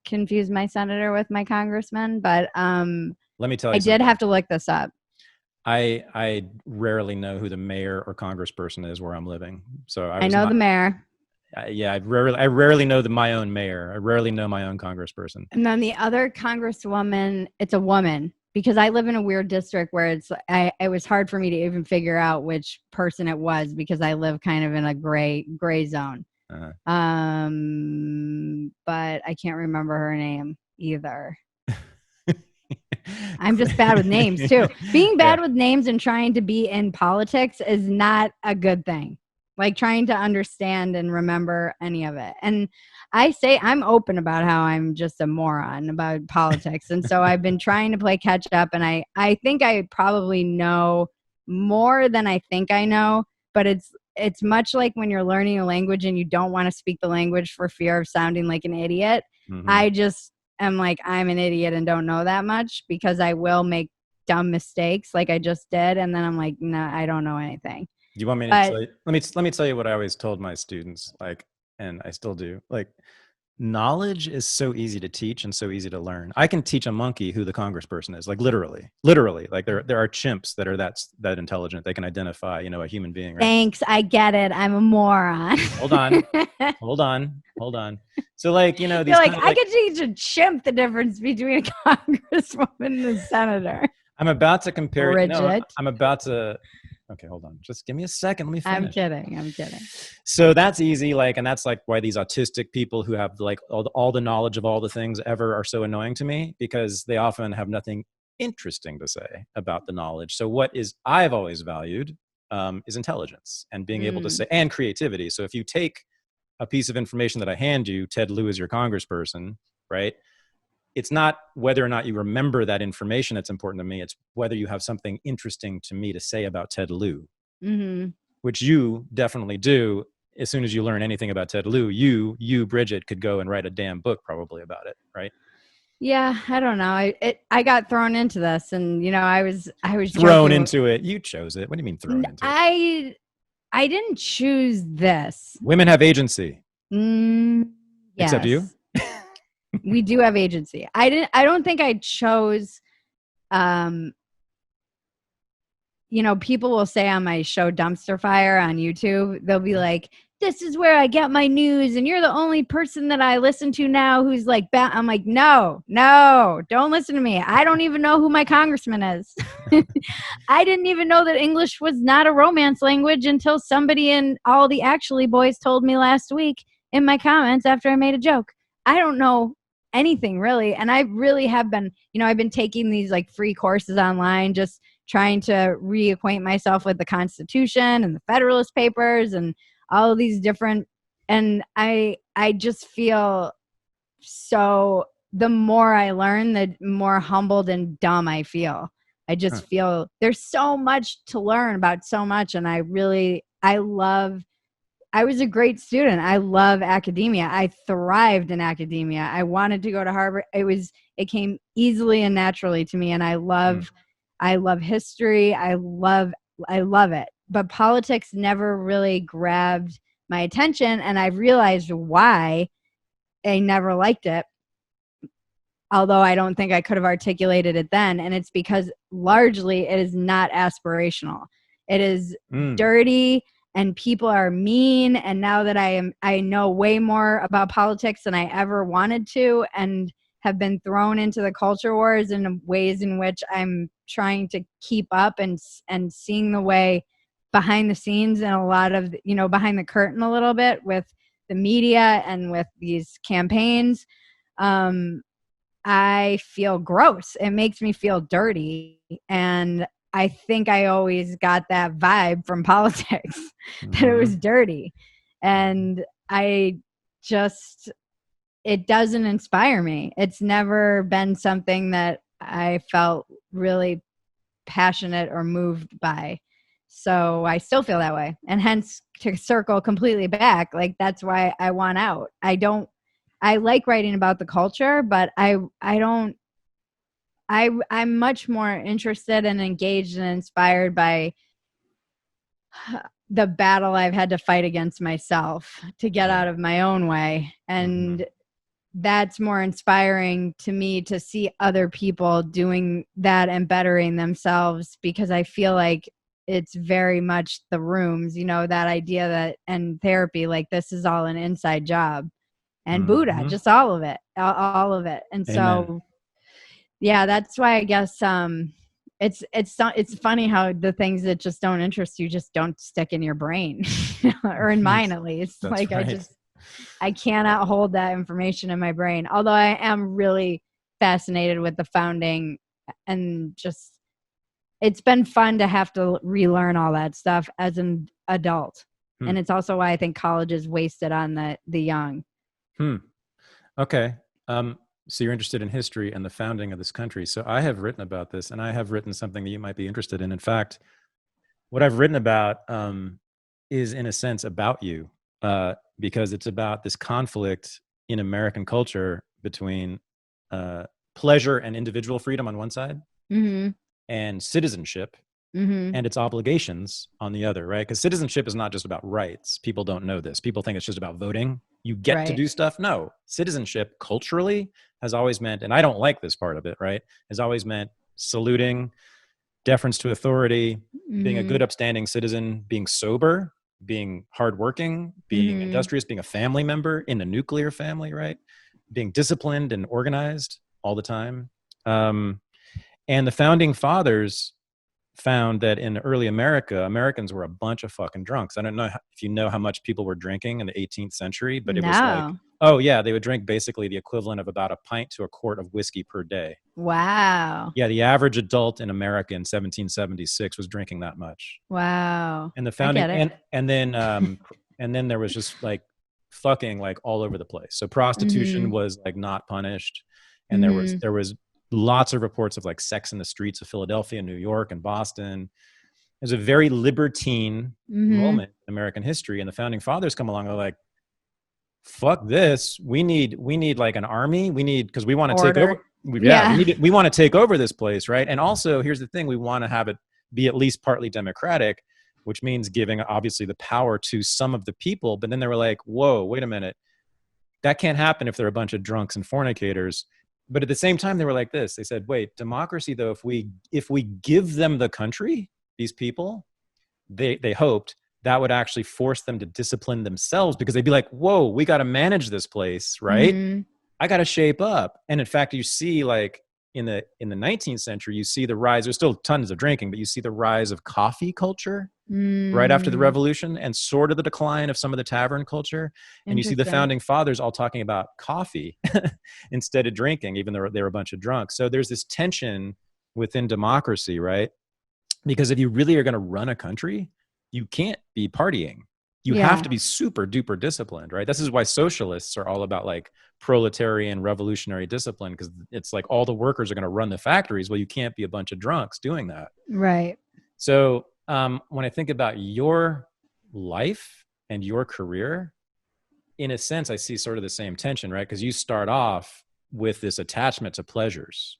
confuse my senator with my congressman, but let me tell you, I did have to look this up. I rarely know who the mayor or congressperson is where I'm living. So I know the mayor. Yeah, I rarely know my own mayor. I rarely know my own congressperson. And then the other congresswoman, it's a woman, because I live in a weird district where it was hard for me to even figure out which person it was, because I live kind of in a gray zone. Uh-huh. But I can't remember her name either. I'm just bad with names too. Being bad with names and trying to be in politics is not a good thing. Like trying to understand and remember any of it. And I say I'm open about how I'm just a moron about politics. And so I've been trying to play catch up, and I think I probably know more than I think I know, but it's much like when you're learning a language and you don't want to speak the language for fear of sounding like an idiot. Mhm. I just am like, I'm an idiot and don't know that much, because I will make dumb mistakes like I just did. And then I'm like, no, I don't know anything. You want me to But tell you? Let me tell you what I always told my students, like, and I still do. Like, knowledge is so easy to teach and so easy to learn. I can teach a monkey who the congressperson is, like literally. Like there are chimps that are that intelligent. They can identify, a human being. Right? Thanks, I get it. I'm a moron. Hold on. So like, these You're like, kind of I could teach a chimp the difference between a congresswoman and a senator. I'm about to compare. Bridget. No, I'm about to. Okay, hold on. Just give me a second. Let me finish. I'm kidding. So that's easy. Like, and that's like why these autistic people who have like all the knowledge of all the things ever are so annoying to me, because they often have nothing interesting to say about the knowledge. So what I've always valued is intelligence and being able to say, and creativity. So if you take a piece of information that I hand you, Ted Lieu is your congressperson, right? It's not whether or not you remember that information that's important to me. It's whether you have something interesting to me to say about Ted Lieu, which you definitely do. As soon as you learn anything about Ted Lieu, you, Bridget, could go and write a damn book probably about it, right? Yeah, I don't know. I got thrown into this, and I was thrown into it. You chose it. What do you mean thrown into it? I didn't choose this. Women have agency. Yes. Except you. We do have agency. I don't think I chose. People will say on my show Dumpster Fire on YouTube, they'll be like, this is where I get my news, and you're the only person that I listen to now who's like, I'm like, no, don't listen to me. I don't even know who my congressman is. I didn't even know that English was not a romance language until somebody in All the Actually Boys told me last week in my comments after I made a joke. I don't know anything really. And I really have been, I've been taking these like free courses online, just trying to reacquaint myself with the Constitution and the Federalist Papers and all of these different, and I just feel so, the more I learn, the more humbled and dumb I feel. I just feel there's so much to learn about so much. And I was a great student. I love academia. I thrived in academia. I wanted to go to Harvard. It came easily and naturally to me. And I love history. I love it. But politics never really grabbed my attention. And I realized why I never liked it. Although I don't think I could have articulated it then. And it's because largely it is not aspirational. It is dirty, and people are mean. And now that I know way more about politics than I ever wanted to, and have been thrown into the culture wars in ways in which I'm trying to keep up and seeing the way behind the scenes and a lot of, behind the curtain a little bit with the media and with these campaigns. I feel gross. It makes me feel dirty. And I think I always got that vibe from politics, that it was dirty. And it doesn't inspire me. It's never been something that I felt really passionate or moved by. So I still feel that way. And hence, to circle completely back, like that's why I want out. I like writing about the culture, but I'm much more interested and engaged and inspired by the battle I've had to fight against myself to get out of my own way. And that's more inspiring to me, to see other people doing that and bettering themselves, because I feel like it's very much the rooms, that idea that, and therapy, like this is all an inside job, and Buddha, just all of it. And so, yeah, that's why I guess it's funny how the things that just don't interest you just don't stick in your brain, or in mine at least. That's like right. I cannot hold that information in my brain. Although I am really fascinated with the founding and just, it's been fun to have to relearn all that stuff as an adult. And it's also why I think college is wasted on the young. Okay. So you're interested in history and the founding of this country. So I have written about this, and I have written something that you might be interested in. In fact, what I've written about is in a sense about you, because it's about this conflict in American culture between pleasure and individual freedom on one side, and citizenship and its obligations on the other, right? Because citizenship is not just about rights. People don't know this. People think it's just about voting. You get to do stuff. No, citizenship culturally has always meant, and I don't like this part of it, right? Has always meant saluting, deference to authority, being a good upstanding citizen, being sober, being hardworking, being industrious, being a family member in a nuclear family, right? Being disciplined and organized all the time. And the founding fathers found that in early America, Americans were a bunch of fucking drunks. I don't know if you know how much people were drinking in the 18th century, but it was like, oh yeah, they would drink basically the equivalent of about a pint to a quart of whiskey per day. Wow. Yeah, the average adult in America in 1776 was drinking that much. Wow. And the founding, and then there was just like fucking like all over the place. So prostitution was like not punished, and there was lots of reports of like sex in the streets of Philadelphia, New York, and Boston. It was a very libertine moment in American history, and the founding fathers come along and they're like, fuck this. We need like an army. We need, because we want to take over. We want to take over this place, right? And also, here's the thing: we want to have it be at least partly democratic, which means giving obviously the power to some of the people. But then they were like, whoa, wait a minute, that can't happen if they're a bunch of drunks and fornicators. But at the same time, they were like this. They said, wait, democracy, though, if we give them the country, these people, they hoped that would actually force them to discipline themselves, because they'd be like, whoa, we got to manage this place, right? I got to shape up. And in fact, you see like in the 19th century, you see the rise, there's still tons of drinking, but you see the rise of coffee culture right after the revolution, and sort of the decline of some of the tavern culture. And you see the founding fathers all talking about coffee instead of drinking, even though they were a bunch of drunks. So there's this tension within democracy, right? Because if you really are going to run a country, you can't be partying. You have to be super duper disciplined, right? This is why socialists are all about like proletarian revolutionary discipline, because it's like all the workers are going to run the factories. Well, you can't be a bunch of drunks doing that. Right. So when I think about your life and your career, in a sense, I see sort of the same tension, right? Because you start off with this attachment to pleasures,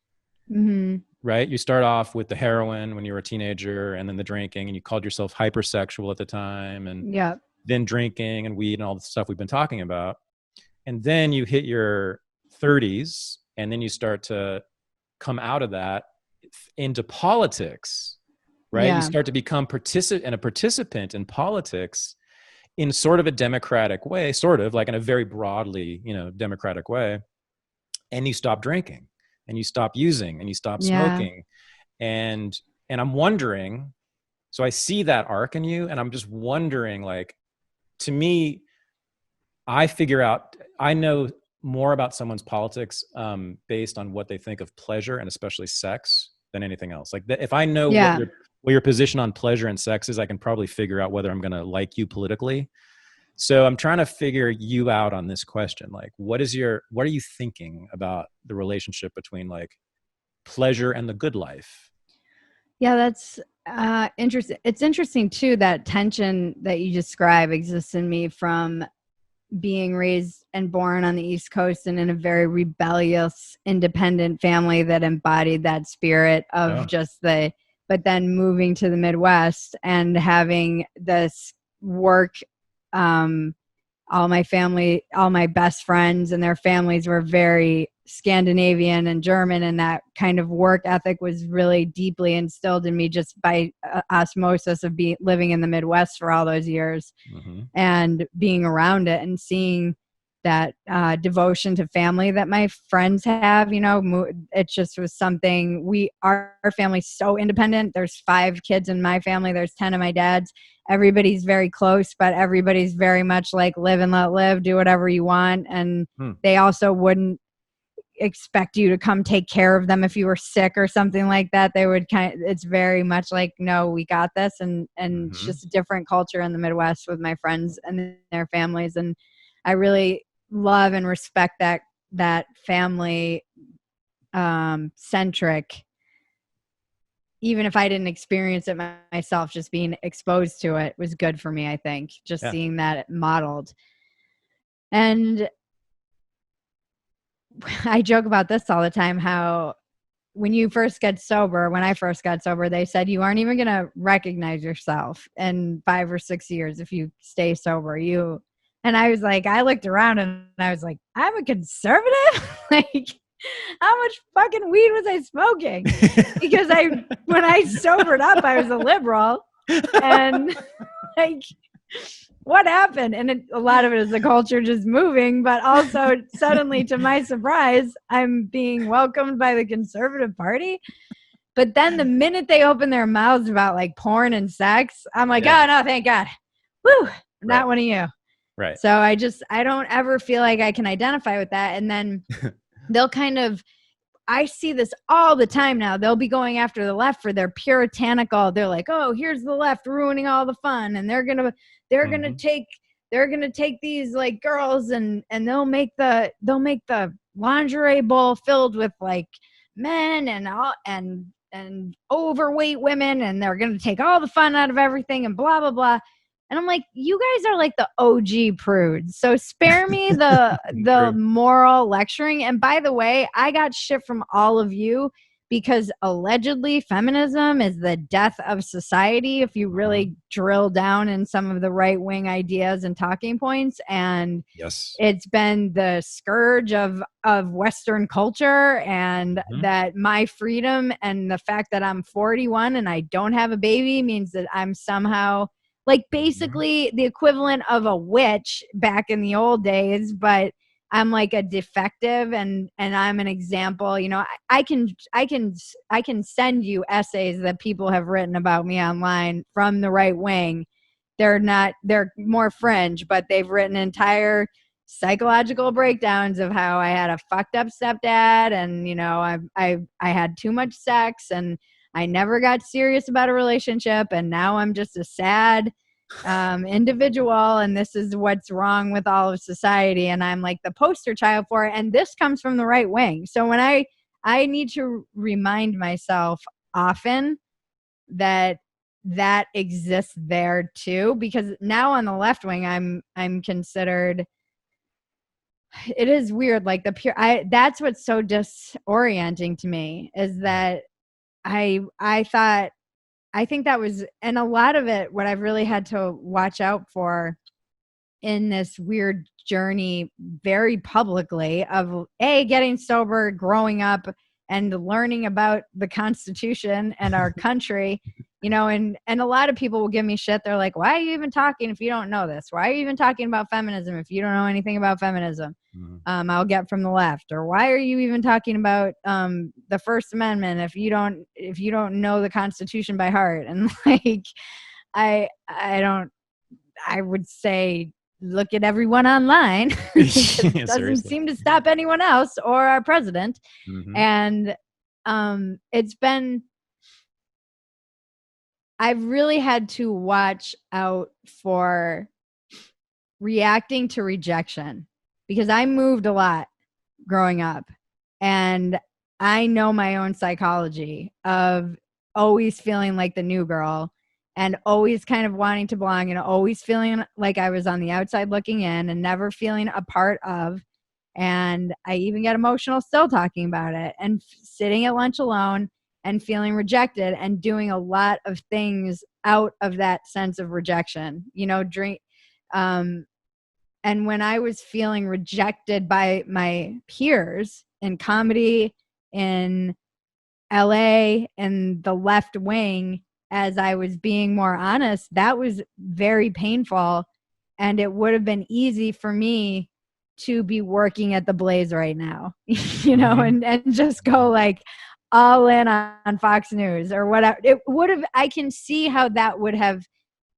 right? You start off with the heroin when you were a teenager, and then the drinking, and you called yourself hypersexual at the time, and then drinking and weed and all the stuff we've been talking about. And then you hit your 30s, and then you start to come out of that into politics, right? You start to become a participant in politics in sort of a democratic way, sort of like in a very broadly, democratic way. And you stop drinking, and you stop using, and you stop smoking. And I'm wondering, so I see that arc in you, and I'm just wondering, like, to me, I know more about someone's politics based on what they think of pleasure and especially sex than anything else. Like, if I know what your position on pleasure and sex is, I can probably figure out whether I'm going to like you politically. So I'm trying to figure you out on this question. Like, what are you thinking about the relationship between like pleasure and the good life? Yeah, that's interesting. It's interesting too, that tension that you describe exists in me from being raised and born on the East Coast and in a very rebellious, independent family that embodied that spirit of but then moving to the Midwest and having this work. All my best friends and their families were very Scandinavian and German, and that kind of work ethic was really deeply instilled in me just by osmosis of living in the Midwest for all those years and being around it and seeing that devotion to family that my friends have. It just was something. Our family's so independent. There's 5 kids in my family. There's 10 of my dad's. Everybody's very close, but everybody's very much like live and let live, do whatever you want. And they also wouldn't, expect you to come take care of them if you were sick or something like that. They would it's very much like, no, we got this. And it's just a different culture in the Midwest with my friends and their families. And I really love and respect that family centric, even if I didn't experience it myself, just being exposed to it was good for me, I think, just seeing that modeled. And I joke about this all the time, how when I first got sober, they said you aren't even going to recognize yourself in 5 or 6 years if you stay sober. And I was like, I looked around and I was like, I'm a conservative? Like, how much fucking weed was I smoking? Because when I sobered up, I was a liberal. And like, what happened? And a lot of it is the culture just moving, but also suddenly, to my surprise, I'm being welcomed by the Conservative Party. But then the minute they open their mouths about like porn and sex, I'm like, oh no, thank God. Woo, I'm not one of you. Right. So I don't ever feel like I can identify with that. And then they'll I see this all the time now. They'll be going after the left for their puritanical. They're like, oh, here's the left ruining all the fun. And they're going to take these like girls and they'll make the lingerie bowl filled with like men and overweight women. And they're going to take all the fun out of everything and blah, blah, blah. And I'm like, you guys are like the OG prudes. So spare me the moral lecturing. And by the way, I got shit from all of you because allegedly feminism is the death of society if you really drill down in some of the right-wing ideas and talking points. And it's been the scourge of Western culture, and that my freedom and the fact that I'm 41 and I don't have a baby means that I'm somehow like basically the equivalent of a witch back in the old days, but I'm like a defective and I'm an example. You know, I can send you essays that people have written about me online from the right wing. They're more fringe, but they've written entire psychological breakdowns of how I had a fucked up stepdad, and you know, I had too much sex, and I never got serious about a relationship, and now I'm just a sad individual, and this is what's wrong with all of society, and I'm like the poster child for it. And this comes from the right wing. So when I need to remind myself often that exists there too, because now on the left wing I'm considered, it is weird, like that's what's so disorienting to me, is that I think that was, and a lot of it, what I've really had to watch out for in this weird journey very publicly of getting sober, growing up, and learning about the Constitution and our country, you know, and a lot of people will give me shit. They're like, why are you even talking if you don't know this? Why are you even talking about feminism if you don't know anything about feminism? I'll get from the left. Or why are you even talking about the First Amendment if you don't know the Constitution by heart? And like, I would say, look at everyone online. It doesn't seem to stop anyone else or our president. And I've really had to watch out for reacting to rejection, because I moved a lot growing up, and I know my own psychology of always feeling like the new girl and always kind of wanting to belong and always feeling like I was on the outside looking in and never feeling a part of. And I even get emotional still talking about it, and sitting at lunch alone and feeling rejected and doing a lot of things out of that sense of rejection, you know, and when I was feeling rejected by my peers in comedy, in LA, and the left wing, as I was being more honest, that was very painful. And it would have been easy for me to be working at the Blaze right now, you know, and just go like all in on Fox News or whatever. It would have, I can see how that would have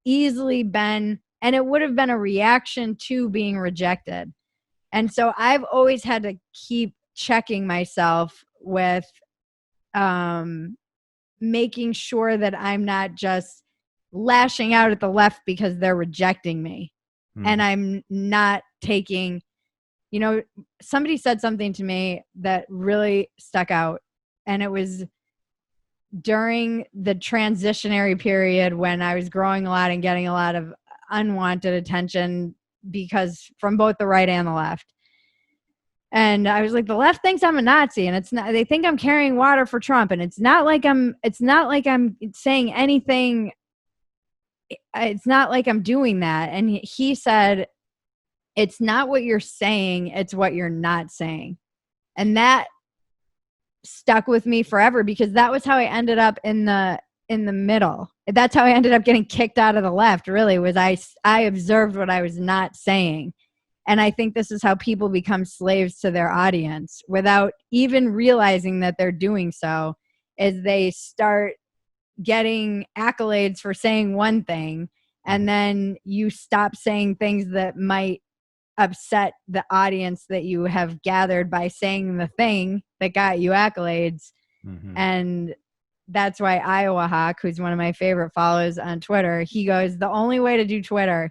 easily been, and it would have been a reaction to being rejected. And so I've always had to keep checking myself with making sure that I'm not just lashing out at the left because they're rejecting me. And I'm not taking, somebody said something to me that really stuck out. And it was during the transitionary period when I was growing a lot and getting a lot of unwanted attention because from both the right and the left. And I was like, the left thinks I'm a Nazi, and it's not. They think I'm carrying water for Trump, and it's not like I'm saying anything. It's not like I'm doing that. And he said, it's not what you're saying, it's what you're not saying. And that stuck with me forever because that was how I ended up in the middle. That's how I ended up getting kicked out of the left, really, was I observed what I was not saying. And I think this is how people become slaves to their audience without even realizing that they're doing so, is they start getting accolades for saying one thing, and then you stop saying things that might upset the audience that you have gathered by saying the thing that got you accolades. And that's why Iowa Hawk, who's one of my favorite follows on Twitter, he goes, the only way to do Twitter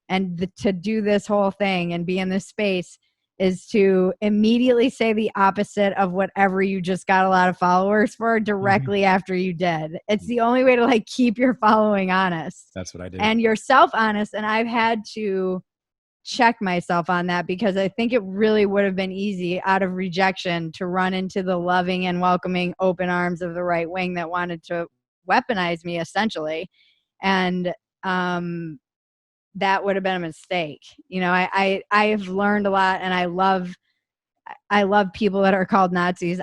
and to do this whole thing and be in this space is to immediately say the opposite of whatever you just got a lot of followers for directly after you did. It's the only way to like keep your following honest. That's what I do. And yourself honest. And I've had to check myself on that because I think it really would have been easy out of rejection to run into the loving and welcoming open arms of the right wing that wanted to weaponize me essentially. And, that would have been a mistake. I have learned a lot, and I love people that are called Nazis.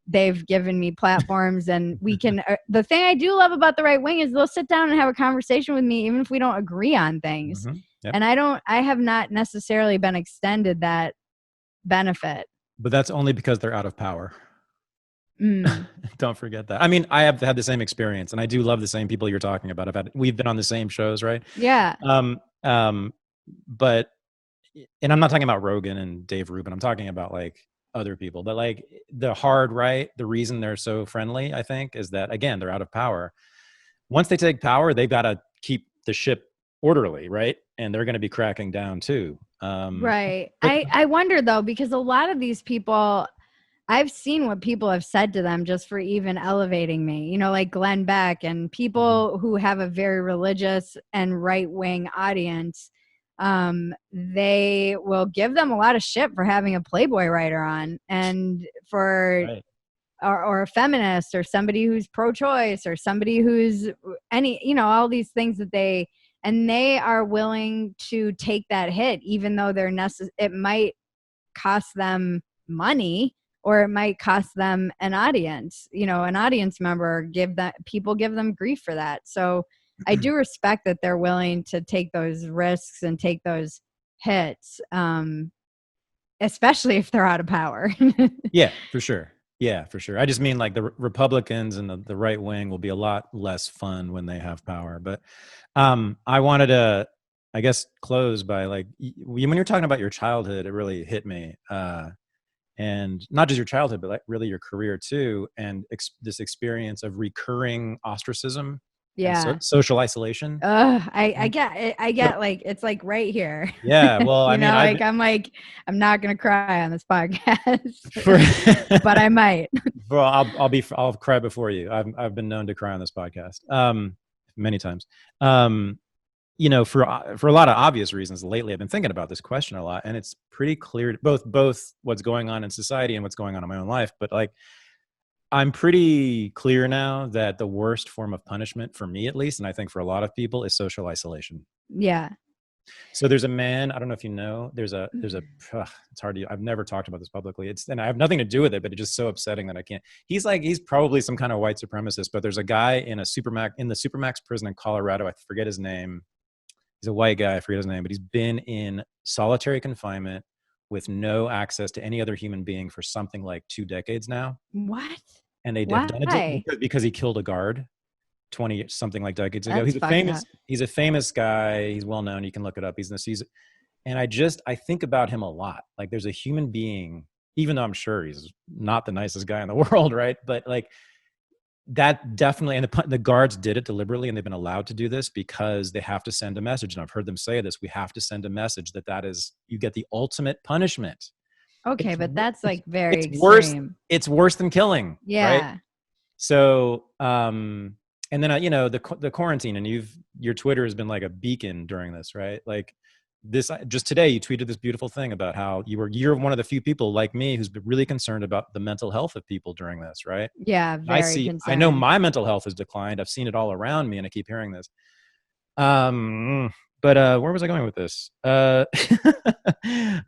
They've given me platforms, and we can, the thing I do love about the right wing is they'll sit down and have a conversation with me, even if we don't agree on things. Yep. And I have not necessarily been extended that benefit. But that's only because they're out of power. Don't forget that. I mean, I have had the same experience, and I do love the same people you're talking about. We've been on the same shows, right? Yeah. But, and I'm not talking about Rogan and Dave Rubin. I'm talking about like other people. But like the hard right, the reason they're so friendly, I think, is that again, they're out of power. Once they take power, they've got to keep the ship orderly, right? And they're going to be cracking down too. Right. I wonder though, because a lot of these people, I've seen what people have said to them just for even elevating me, like Glenn Beck and people who have a very religious and right-wing audience. They will give them a lot of shit for having a Playboy writer on, and for, right. or a feminist or somebody who's pro-choice or somebody who's all these things that they are willing to take that hit, even though it might cost them money. Or it might cost them an audience, an audience member. People give them grief for that. So I do respect that they're willing to take those risks and take those hits, especially if they're out of power. Yeah, for sure. Yeah, for sure. I just mean like the Republicans and the right wing will be a lot less fun when they have power. But I wanted to, I guess, close by like, when you're talking about your childhood, it really hit me. And not just your childhood, but like really your career too. And this experience of recurring ostracism, and social isolation. I get like, it's like right here. Yeah. Well, I mean, I'm not going to cry on this podcast, but I might. Well, I'll cry before you. I've been known to cry on this podcast, many times. For a lot of obvious reasons. Lately, I've been thinking about this question a lot, and it's pretty clear both what's going on in society and what's going on in my own life. But like, I'm pretty clear now that the worst form of punishment, for me at least, and I think for a lot of people, is social isolation. Yeah. So there's a man, I don't know if you know, it's hard to, I've never talked about this publicly. And I have nothing to do with it, but it's just so upsetting that I can't. He's probably some kind of white supremacist, but there's a guy in the Supermax prison in Colorado. I forget his name. He's a white guy. I forget his name, but he's been in solitary confinement with no access to any other human being for something like 2 decades now. What? And they've done it because he killed a guard 20 something like decades ago. That's he's a famous guy. He's well known. You can look it up. And I think about him a lot. Like, there's a human being even though I'm sure he's not the nicest guy in the world, right? But like that definitely, and the guards did it deliberately, and they've been allowed to do this because they have to send a message. And I've heard them say this: we have to send a message that is, you get the ultimate punishment. Okay, but that's like very It's worse. extreme. It's worse than killing, right? Yeah. So, and then you know, the quarantine, and your Twitter has been like a beacon during this, right? Like this, just today you tweeted this beautiful thing about how you're one of the few people like me who's been really concerned about the mental health of people during this, right? Yeah, very I know concerned. my mental health has declined. I've seen it all around me, and I keep hearing this. But where was I going with this? I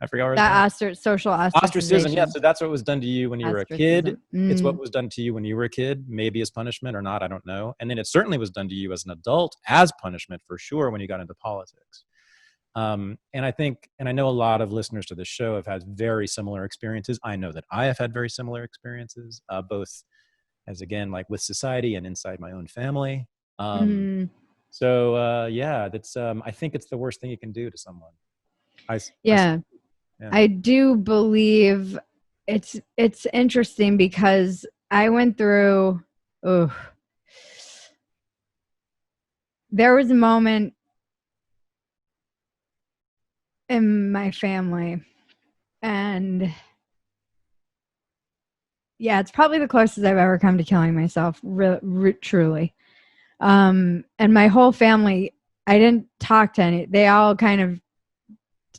forgot where I was going. Social Ostracism. Yeah. ostracization. So that's what was done to you when you were a kid. Ostracism. It's what was done to you when you were a kid, maybe as punishment or not, I don't know. And then it certainly was done to you as an adult as punishment for sure when you got into politics. And I think, and I know a lot of listeners to this show have had very similar experiences. I know that I have had very similar experiences, both as, again, like with society and inside my own family. So yeah, that's I think it's the worst thing you can do to someone. Yeah. I do believe it's interesting because I went through there was a moment in my family, and yeah, it's probably the closest I've ever come to killing myself, truly. And my whole family, I didn't talk to any, they all kind of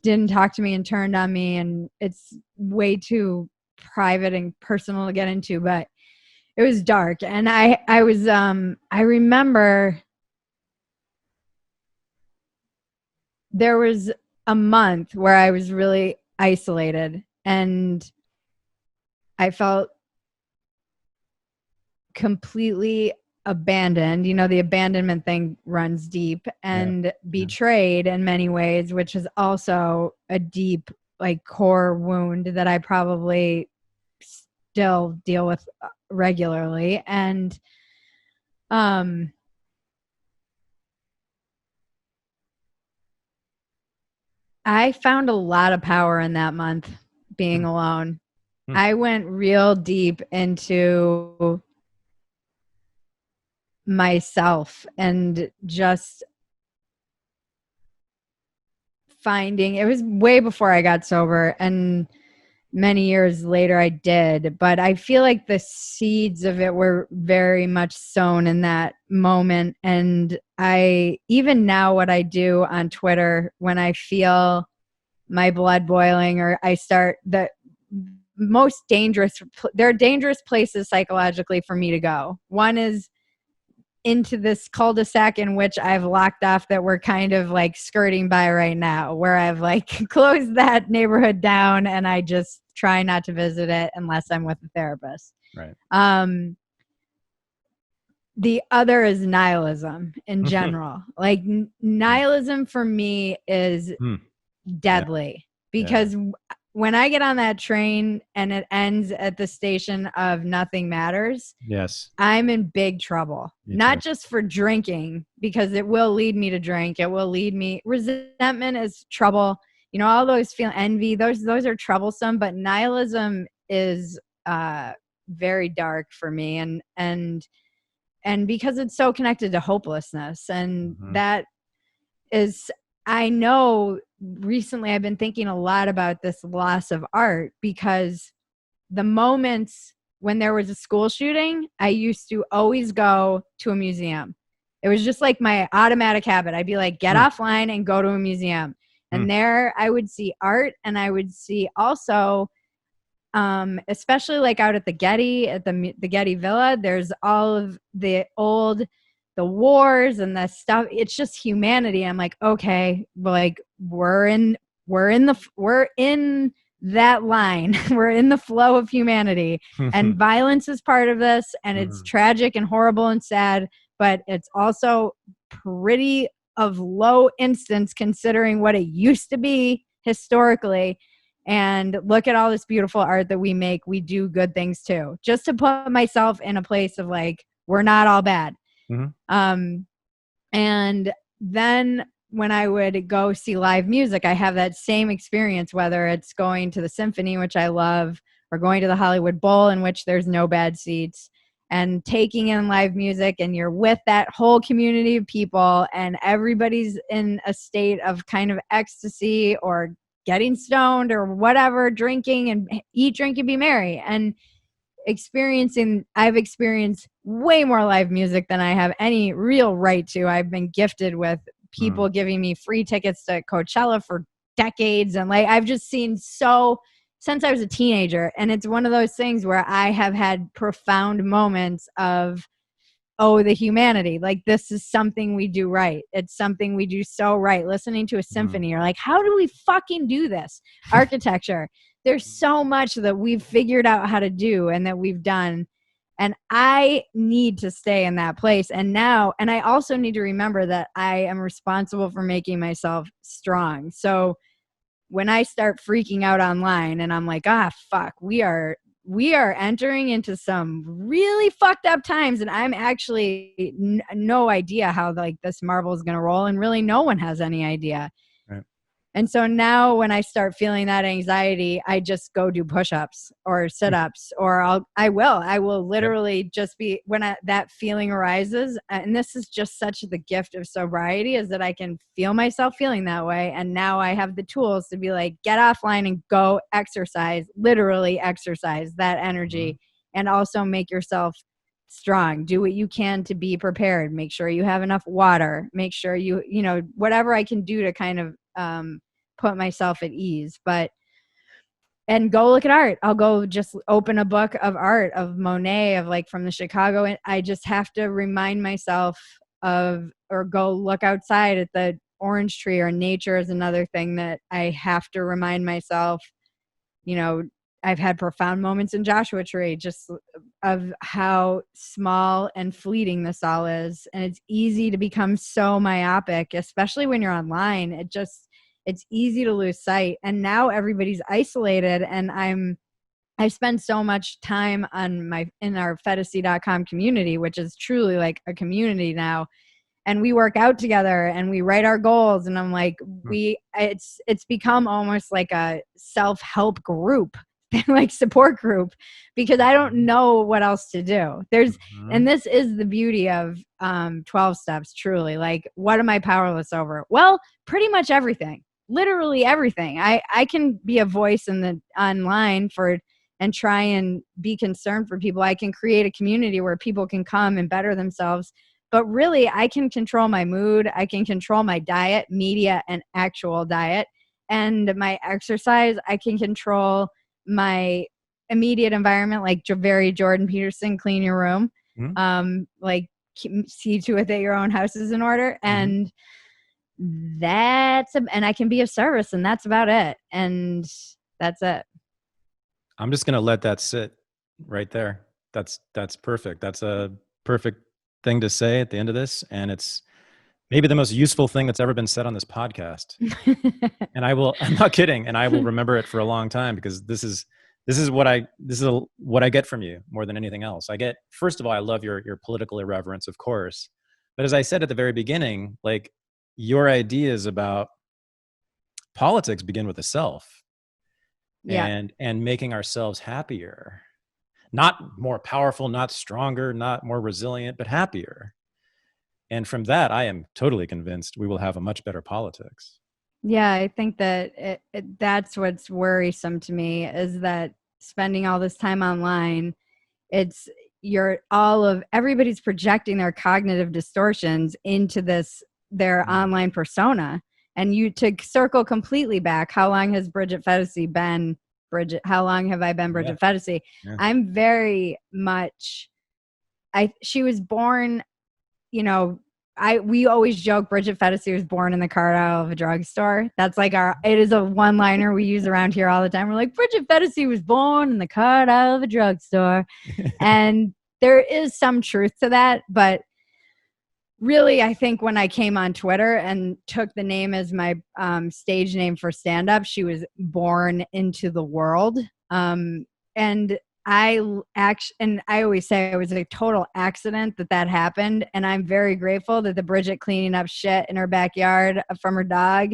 didn't talk to me and turned on me, and it's way too private and personal to get into, but it was dark. And I remember there was a month where I was really isolated, and I felt completely abandoned. You know, the abandonment thing runs deep, and betrayed in many ways, which is also a deep, like, core wound that I probably still deal with regularly. And I found a lot of power in that month being alone. I went real deep into myself and just finding, it was way before I got sober, and many years later I did, but I feel like the seeds of it were very much sown in that moment. And even now, what I do on Twitter when I feel my blood boiling, or I start, there are dangerous places psychologically for me to go. One is into this cul-de-sac in which I've locked off, that we're kind of like skirting by right now, where I've like closed that neighborhood down, and I just try not to visit it unless I'm with a therapist. Right. The other is nihilism in general. Like nihilism for me is deadly, because when I get on that train and it ends at the station of nothing matters, I'm in big trouble. Not just for drinking, because it will lead me to drink. It will lead me, resentment is trouble. You know, all those feel envy, those are troublesome, but nihilism is very dark for me. And because it's so connected to hopelessness, and that is, I know recently I've been thinking a lot about this loss of art, because the moments when there was a school shooting, I used to always go to a museum. It was just like my automatic habit. I'd be like, get offline and go to a museum. And there I would see art, and I would see also, especially like out at the Getty, at the Getty Villa, there's all of the wars and the stuff. It's just humanity. I'm like, okay, like we're in that line. We're in the flow of humanity, and violence is part of this, and it's tragic and horrible and sad, but it's also pretty of low instance considering what it used to be historically. And look at all this beautiful art that we make. We do good things too, just to put myself in a place of like, we're not all bad. And then when I would go see live music, I have that same experience, whether it's going to the symphony, which I love, or going to the Hollywood Bowl in which there's no bad seats, and taking in live music, and you're with that whole community of people and everybody's in a state of kind of ecstasy or getting stoned or whatever, drinking and eat, drink, and be merry. And I've experienced way more live music than I have any real right to. I've been gifted with people giving me free tickets to Coachella for decades. And like, I've just seen since I was a teenager. And it's one of those things where I have had profound moments of, oh, the humanity. Like, this is something we do right. It's something we do so right. Listening to a symphony, you're like, how do we fucking do this? Architecture. There's so much that we've figured out how to do and that we've done. And I need to stay in that place. And I also need to remember that I am responsible for making myself strong. So when I start freaking out online and I'm like, fuck, we are entering into some really fucked up times, and I'm actually no idea how like this marble is going to roll, and really no one has any idea. Right. And so now when I start feeling that anxiety, I just go do push-ups or sit-ups, or I will literally just be, when that feeling arises, and this is just such the gift of sobriety, is that I can feel myself feeling that way. And now I have the tools to be like, get offline and go exercise, literally exercise that energy, and also make yourself strong. Do what you can to be prepared. Make sure you have enough water. Make sure you whatever I can do to kind of put myself at ease. And go look at art. I'll go just open a book of art of Monet, of like from the Chicago. And I just have to remind myself or go look outside at the orange tree, or nature is another thing that I have to remind myself. I've had profound moments in Joshua Tree, just of how small and fleeting this all is. And it's easy to become so myopic, especially when you're online. It's easy to lose sight. And now everybody's isolated, and I spend so much time in our Phetasy.com community, which is truly like a community now. And we work out together and we write our goals. And I'm like, it's become almost like a self-help group, like support group, because I don't know what else to do. And this is the beauty of 12 steps, truly. Like, what am I powerless over? Well, pretty much everything, literally everything. I can be a voice in the online and try and be concerned for people. I can create a community where people can come and better themselves. But really, I can control my mood. I can control my diet, media and actual diet, and my exercise. I can control my immediate environment, like very Jordan Peterson, clean your room, like see to it that your own house is in order. And and I can be of service, and that's about it. And that's it. I'm just going to let that sit right there. That's perfect. That's a perfect thing to say at the end of this. And it's maybe the most useful thing that's ever been said on this podcast. And I'm not kidding. And I will remember it for a long time, because this is what I get from you more than anything else. First of all, I love your political irreverence, of course. But as I said at the very beginning, like, your ideas about politics begin with the self. Yeah. And making ourselves happier, not more powerful, not stronger, not more resilient, but happier. And from that, I am totally convinced we will have a much better politics. Yeah, I think that that's what's worrisome to me, is that spending all this time online, everybody's projecting their cognitive distortions into their online persona. And to circle completely back, how long has Bridget Phetasy been Bridget? How long have I been Bridget Phetasy? Yeah. I'm very much, she was born, we always joke Bridget Phetasy was born in the cart aisle of a drugstore. That's like it is a one-liner we use around here all the time. We're like, Bridget Phetasy was born in the cart aisle of a drugstore. And there is some truth to that, but really, I think when I came on Twitter and took the name as my stage name for stand-up, she was born into the world. And I always say it was a total accident that happened. And I'm very grateful that the Bridget cleaning up shit in her backyard from her dog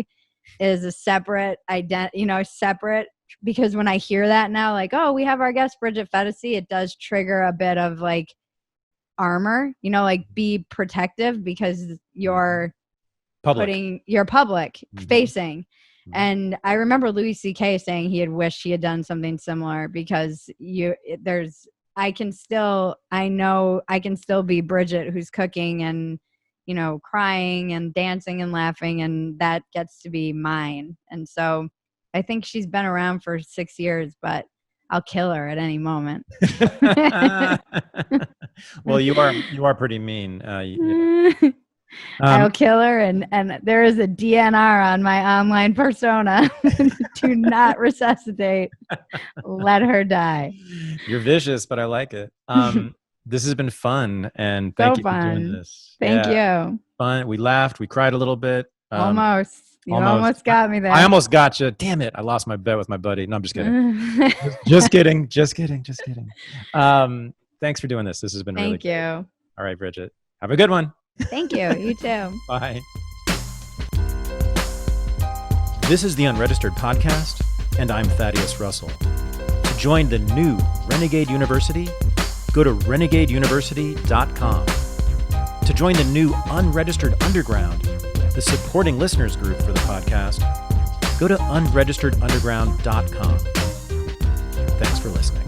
is a separate separate because when I hear that now, like, oh, we have our guest Bridget Phetasy, it does trigger a bit of like armor, like be protective because you're Public. you're public facing. Mm-hmm. And I remember Louis C.K. saying he had wished he had done something similar because I can still be Bridget who's cooking and, crying and dancing and laughing, and that gets to be mine. And so I think she's been around for 6 years, but I'll kill her at any moment. Well, you are pretty mean. I'll kill her, and there is a DNR on my online persona. Do not resuscitate. Let her die. You're vicious, but I like it. This has been fun, and thank you for doing this. Thank you. Fun. We laughed. We cried a little bit. Almost. You almost got me there. I almost got you. Damn it. I lost my bet with my buddy. No, I'm just kidding. Just kidding. Thanks for doing this. This has been really Thank you. All right, Bridget. Have a good one. Thank you. You too. Bye. This is the Unregistered Podcast, and I'm Thaddeus Russell. To join the new Renegade University, go to renegadeuniversity.com. To join the new Unregistered Underground, the supporting listeners group for the podcast, go to unregisteredunderground.com. Thanks for listening.